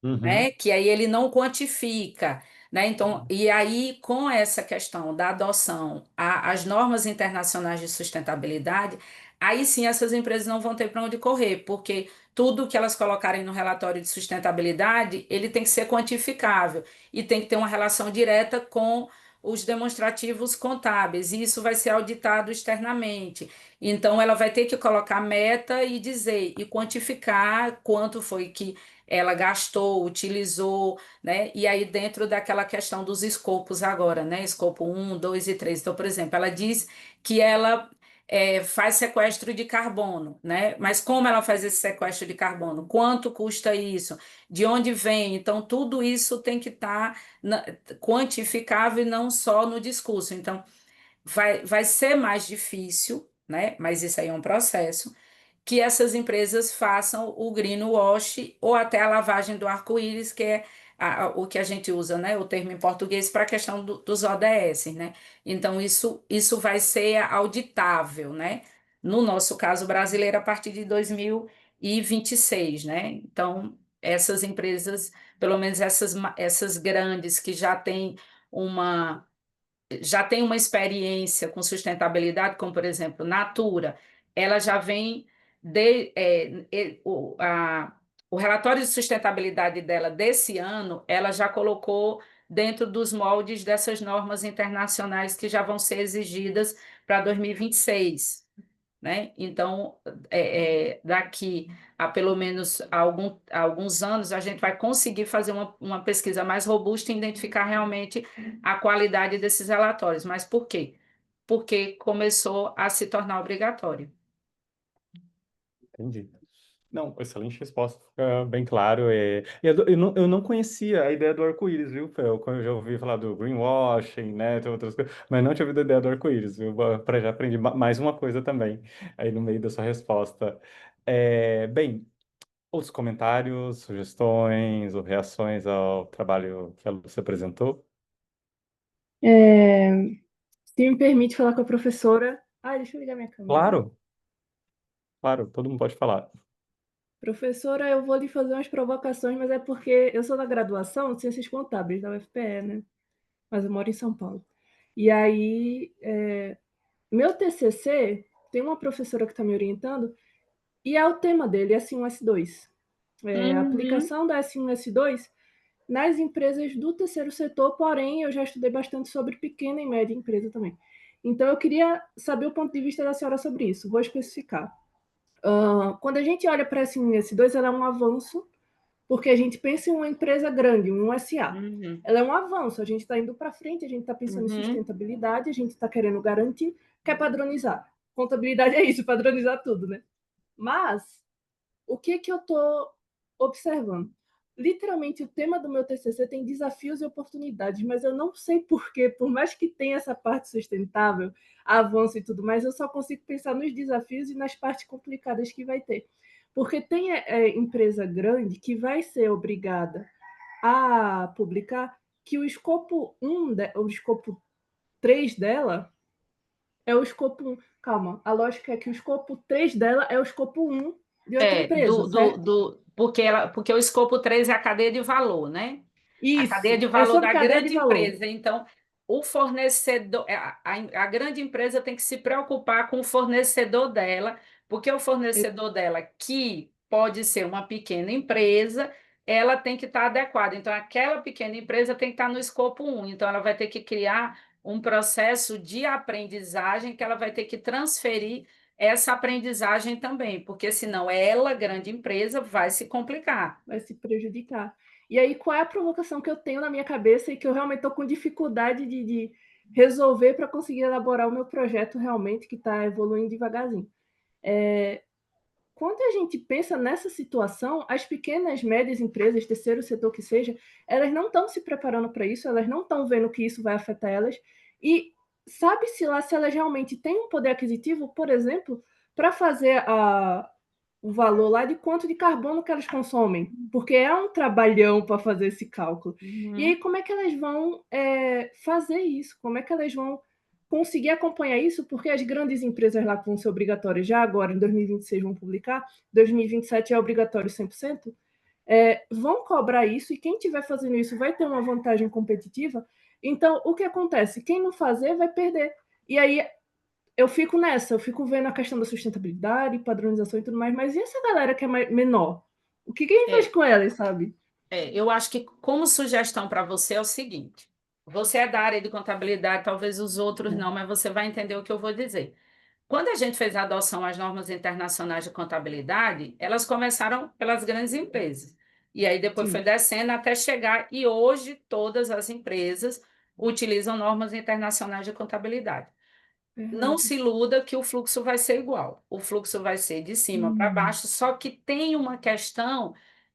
Uhum. né? Que aí ele não quantifica, né? Então, e aí com essa questão da adoção às normas internacionais de sustentabilidade, aí sim essas empresas não vão ter para onde correr, porque tudo que elas colocarem no relatório de sustentabilidade, ele tem que ser quantificável e tem que ter uma relação direta com os demonstrativos contábeis, e isso vai ser auditado externamente. Então, ela vai ter que colocar meta e dizer, e quantificar quanto foi que ela gastou, utilizou, né? E aí, dentro daquela questão dos escopos agora, né? Escopo 1, 2 e 3. Então, por exemplo, ela diz que ela faz sequestro de carbono, né? Mas como ela faz esse sequestro de carbono? Quanto custa isso? De onde vem? Então, tudo isso tem que estar quantificável e não só no discurso. Então, vai ser mais difícil, né? Mas isso aí é um processo que essas empresas façam o greenwash ou até a lavagem do arco-íris, que é o que a gente usa, né, o termo em português para a questão dos ODS, né? Então, isso vai ser auditável, né? No nosso caso brasileiro, a partir de 2026, né? Então, essas empresas, pelo menos essas grandes que já tem uma experiência com sustentabilidade, como por exemplo, Natura, ela já vem o relatório de sustentabilidade dela desse ano, ela já colocou dentro dos moldes dessas normas internacionais que já vão ser exigidas para 2026, né? Então, daqui a pelo menos alguns anos, a gente vai conseguir fazer uma pesquisa mais robusta e identificar realmente a qualidade desses relatórios. Mas por quê? Porque começou a se tornar obrigatório. Entendi. Não, excelente resposta, fica bem claro. Eu não conhecia a ideia do arco-íris, viu, Fel? Eu já ouvi falar do greenwashing, né, tem outras coisas, mas não tinha ouvido a ideia do arco-íris, viu? Já aprendi mais uma coisa também, aí no meio da sua resposta. Bem, outros comentários, sugestões ou reações ao trabalho que a Lúcia apresentou? É, se me permite falar com a professora. Ah, deixa eu ligar minha câmera. Claro, claro, todo mundo pode falar. Professora, eu vou lhe fazer umas provocações, mas é porque eu sou da graduação de Ciências Contábeis, da UFPE, né? Mas eu moro em São Paulo. E aí, meu TCC, tem uma professora que está me orientando, e o tema dele é S1, S2. A aplicação da S1, S2 nas empresas do terceiro setor, porém, eu já estudei bastante sobre pequena e média empresa também. Então, eu queria saber o ponto de vista da senhora sobre isso. Vou especificar. Quando a gente olha para a S1 e S2, ela é um avanço, porque a gente pensa em uma empresa grande, um SA. Ela é um avanço, a gente está indo para frente, a gente está pensando em sustentabilidade, a gente está querendo garantir, quer padronizar. Contabilidade é isso, padronizar tudo, né? Mas, o que eu estou observando? Literalmente, o tema do meu TCC tem desafios e oportunidades, mas eu não sei porquê, por mais que tenha essa parte sustentável, avanço e tudo mais, eu só consigo pensar nos desafios e nas partes complicadas que vai ter. Porque tem empresa grande que vai ser obrigada a publicar que o escopo 1, o escopo 3 dela é o escopo 1. Calma, a lógica é que o escopo 3 dela é o escopo 1 de outra empresa, certo? Porque o escopo 3 é a cadeia de valor, né? A cadeia Isso, de é valor sobre da cadeia de grande valor. empresa. Então, o fornecedor, a grande empresa tem que se preocupar com o fornecedor dela, porque o fornecedor dela, que pode ser uma pequena empresa, ela tem que estar adequada. Então, aquela pequena empresa tem que estar no escopo 1. Então, ela vai ter que criar um processo de aprendizagem que ela vai ter que transferir essa aprendizagem também, porque senão ela, grande empresa, vai se complicar. Vai se prejudicar. E aí, qual é a provocação que eu tenho na minha cabeça e que eu realmente estou com dificuldade de resolver para conseguir elaborar o meu projeto realmente, que está evoluindo devagarzinho? Quando a gente pensa nessa situação, as pequenas, médias empresas, terceiro setor que seja, elas não estão se preparando para isso, elas não estão vendo que isso vai afetar elas. E sabe-se lá se elas realmente têm um poder aquisitivo, por exemplo, para fazer o valor lá de quanto de carbono que elas consomem, porque é um trabalhão para fazer esse cálculo. E aí, como é que elas vão fazer isso? Como é que elas vão conseguir acompanhar isso? Porque as grandes empresas lá que vão ser obrigatórias já agora, em 2026, vão publicar, 2027 é obrigatório 100%, vão cobrar isso, e quem estiver fazendo isso vai ter uma vantagem competitiva. Então, o que acontece? Quem não fazer vai perder. E aí, eu fico vendo a questão da sustentabilidade, padronização e tudo mais, mas e essa galera que é menor? O que a gente faz com elas, sabe? Eu acho que como sugestão para você é o seguinte: você é da área de contabilidade, talvez os outros não, mas você vai entender o que eu vou dizer. Quando a gente fez a adoção às normas internacionais de contabilidade, elas começaram pelas grandes empresas. E aí depois foi descendo até chegar, e hoje todas as empresas utilizam normas internacionais de contabilidade. Não se iluda que o fluxo vai ser igual. O fluxo vai ser de cima para baixo, só que tem uma questão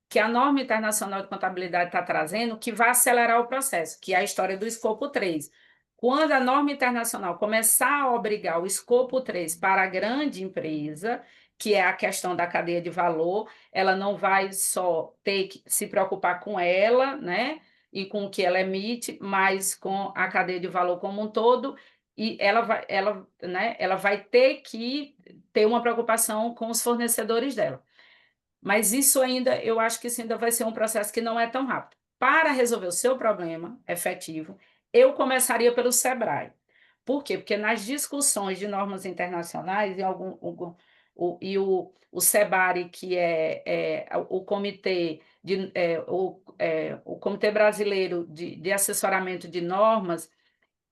que a norma internacional de contabilidade está trazendo que vai acelerar o processo, que é a história do escopo 3. Quando a norma internacional começar a obrigar o escopo 3 para a grande empresa, que é a questão da cadeia de valor, ela não vai só ter que se preocupar com ela, né, e com o que ela emite, mas com a cadeia de valor como um todo, e ela vai ter que ter uma preocupação com os fornecedores dela. Mas isso ainda, eu acho que isso ainda vai ser um processo que não é tão rápido. Para resolver o seu problema efetivo, eu começaria pelo SEBRAE. Por quê? Porque nas discussões de normas internacionais, o SEBARE, que é o Comitê, o Comitê Brasileiro de Assessoramento de Normas,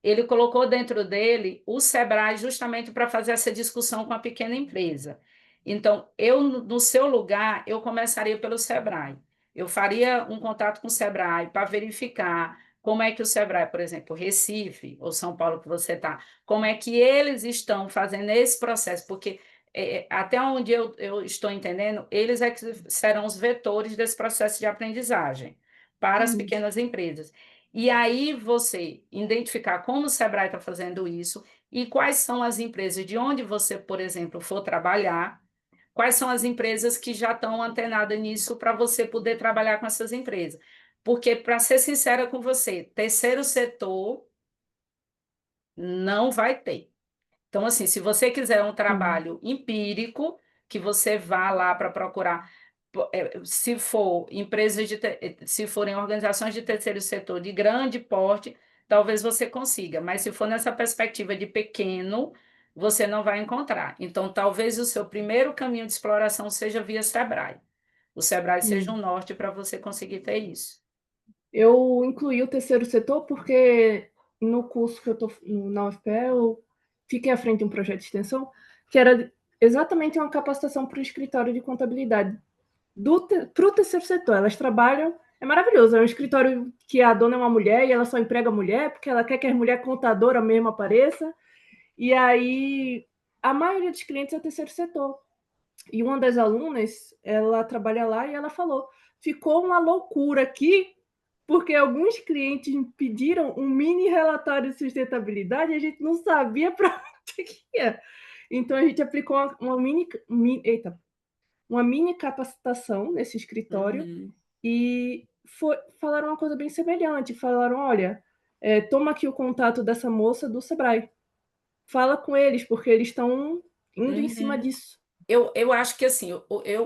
ele colocou dentro dele o SEBRAE justamente para fazer essa discussão com a pequena empresa. Então, eu, no seu lugar, eu começaria pelo SEBRAE. Eu faria um contato com o SEBRAE para verificar como é que o SEBRAE, por exemplo, Recife ou São Paulo que você está, como é que eles estão fazendo esse processo, porque até onde eu estou entendendo, eles é que serão os vetores desse processo de aprendizagem para as pequenas empresas. E aí você identificar como o Sebrae está fazendo isso e quais são as empresas de onde você, por exemplo, for trabalhar, quais são as empresas que já estão antenadas nisso para você poder trabalhar com essas empresas. Porque, para ser sincera com você, terceiro setor não vai ter. Então, assim, se você quiser um trabalho empírico, que você vá lá para procurar, se for se forem organizações de terceiro setor de grande porte, talvez você consiga, mas se for nessa perspectiva de pequeno, você não vai encontrar. Então, talvez o seu primeiro caminho de exploração seja via Sebrae. O Sebrae seja um norte para você conseguir ter isso. Eu incluí o terceiro setor porque no curso que eu estou na UFPE, eu fiquei à frente de um projeto de extensão que era exatamente uma capacitação para o escritório de contabilidade para o terceiro setor. Elas trabalham, é maravilhoso, é um escritório que a dona é uma mulher e ela só emprega mulher porque ela quer que a mulher contadora mesmo apareça, e aí a maioria dos clientes é o terceiro setor. E uma das alunas, ela trabalha lá e ela falou, ficou uma loucura aqui, porque alguns clientes pediram um mini relatório de sustentabilidade e a gente não sabia para onde que ia. Então, a gente aplicou uma mini capacitação nesse escritório e falaram uma coisa bem semelhante. Falaram, olha, toma aqui o contato dessa moça do Sebrae. Fala com eles, porque eles estão indo em cima disso. Eu acho que assim,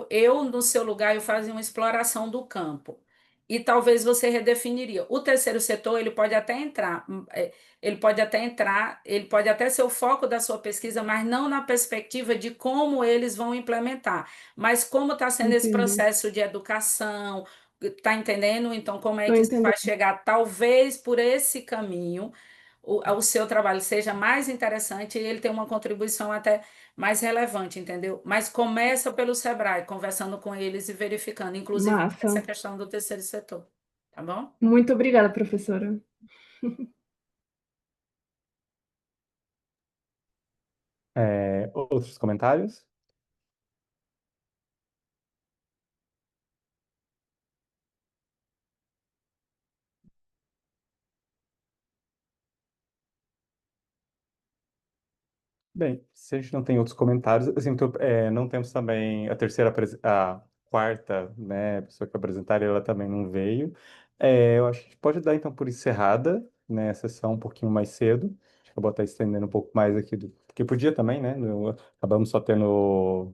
eu no seu lugar eu fazia uma exploração do campo e talvez você redefiniria. O terceiro setor ele pode até entrar, ele pode até ser o foco da sua pesquisa, mas não na perspectiva de como eles vão implementar, mas como está sendo esse processo de educação, está entendendo? Então, como é que isso vai chegar? Talvez por esse caminho o seu trabalho seja mais interessante e ele tenha uma contribuição até mais relevante, entendeu? Mas começa pelo Sebrae, conversando com eles e verificando, inclusive essa Massa. questão do terceiro setor, tá bom? Muito obrigada, professora. Outros comentários? Bem, se a gente não tem outros comentários, assim, não temos também a quarta, né, pessoa que apresentar, ela também não veio. Eu acho que a gente pode dar, então, por encerrada, né, a sessão um pouquinho mais cedo. Acho que eu vou estar estendendo um pouco mais aqui, porque podia também, né, acabamos só tendo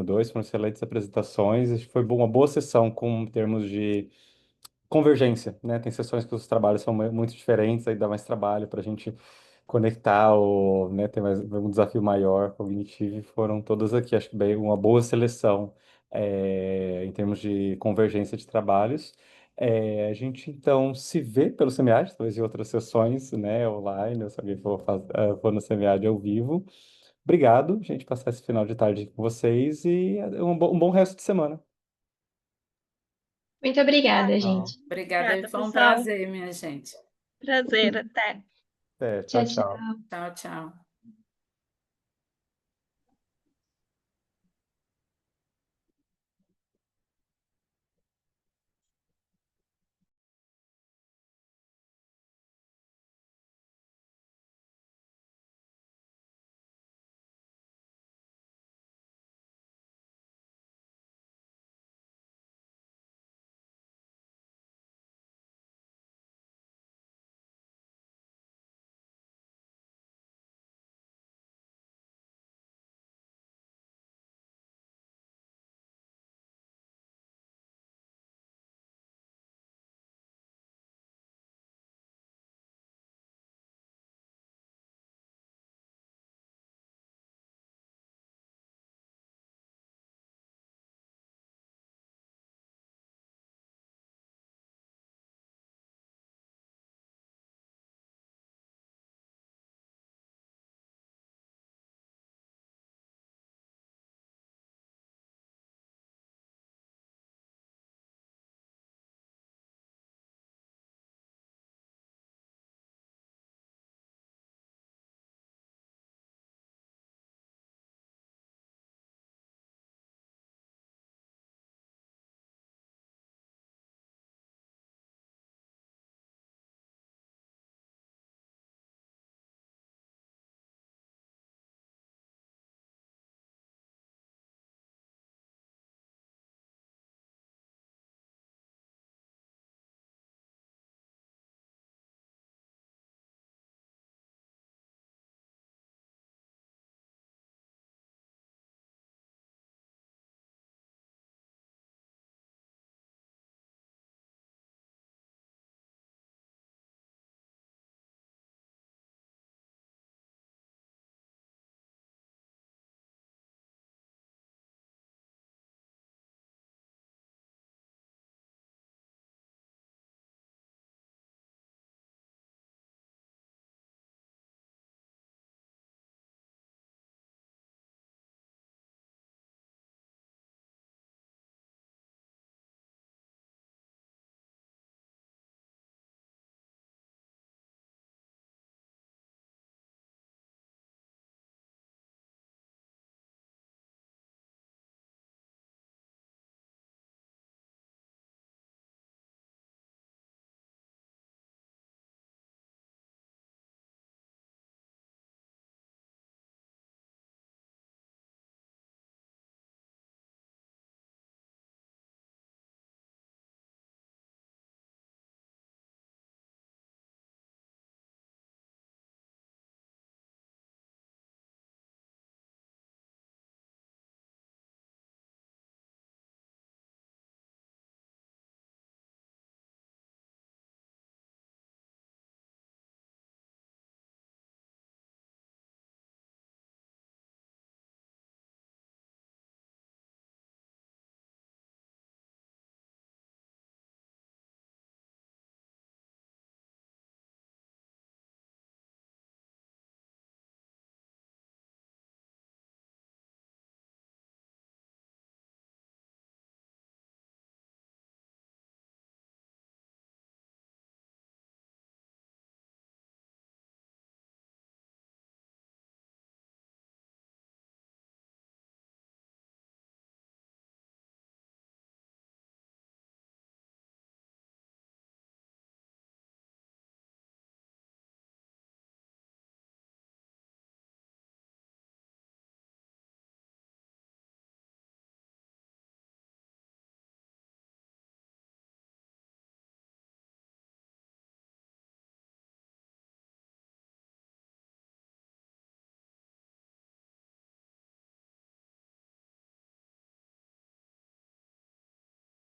dois, foram excelentes apresentações. Acho que foi uma boa sessão com termos de convergência, né? Tem sessões que os trabalhos são muito diferentes, aí dá mais trabalho para a gente conectar, né, ter mais um desafio maior cognitivo, e foram todas aqui, acho que bem uma boa seleção em termos de convergência de trabalhos. A gente então se vê pelo SEMIAD, talvez em outras sessões, né, online, ou se alguém for no SEMIAD ao vivo. Obrigado, gente, passar esse final de tarde com vocês e um bom resto de semana. Muito obrigada, Tchau. gente. Obrigada, Obrigada, foi um pessoal. prazer, minha gente. Prazer, até. Tchau, Tchau, tchau. tchau. Tchau, tchau.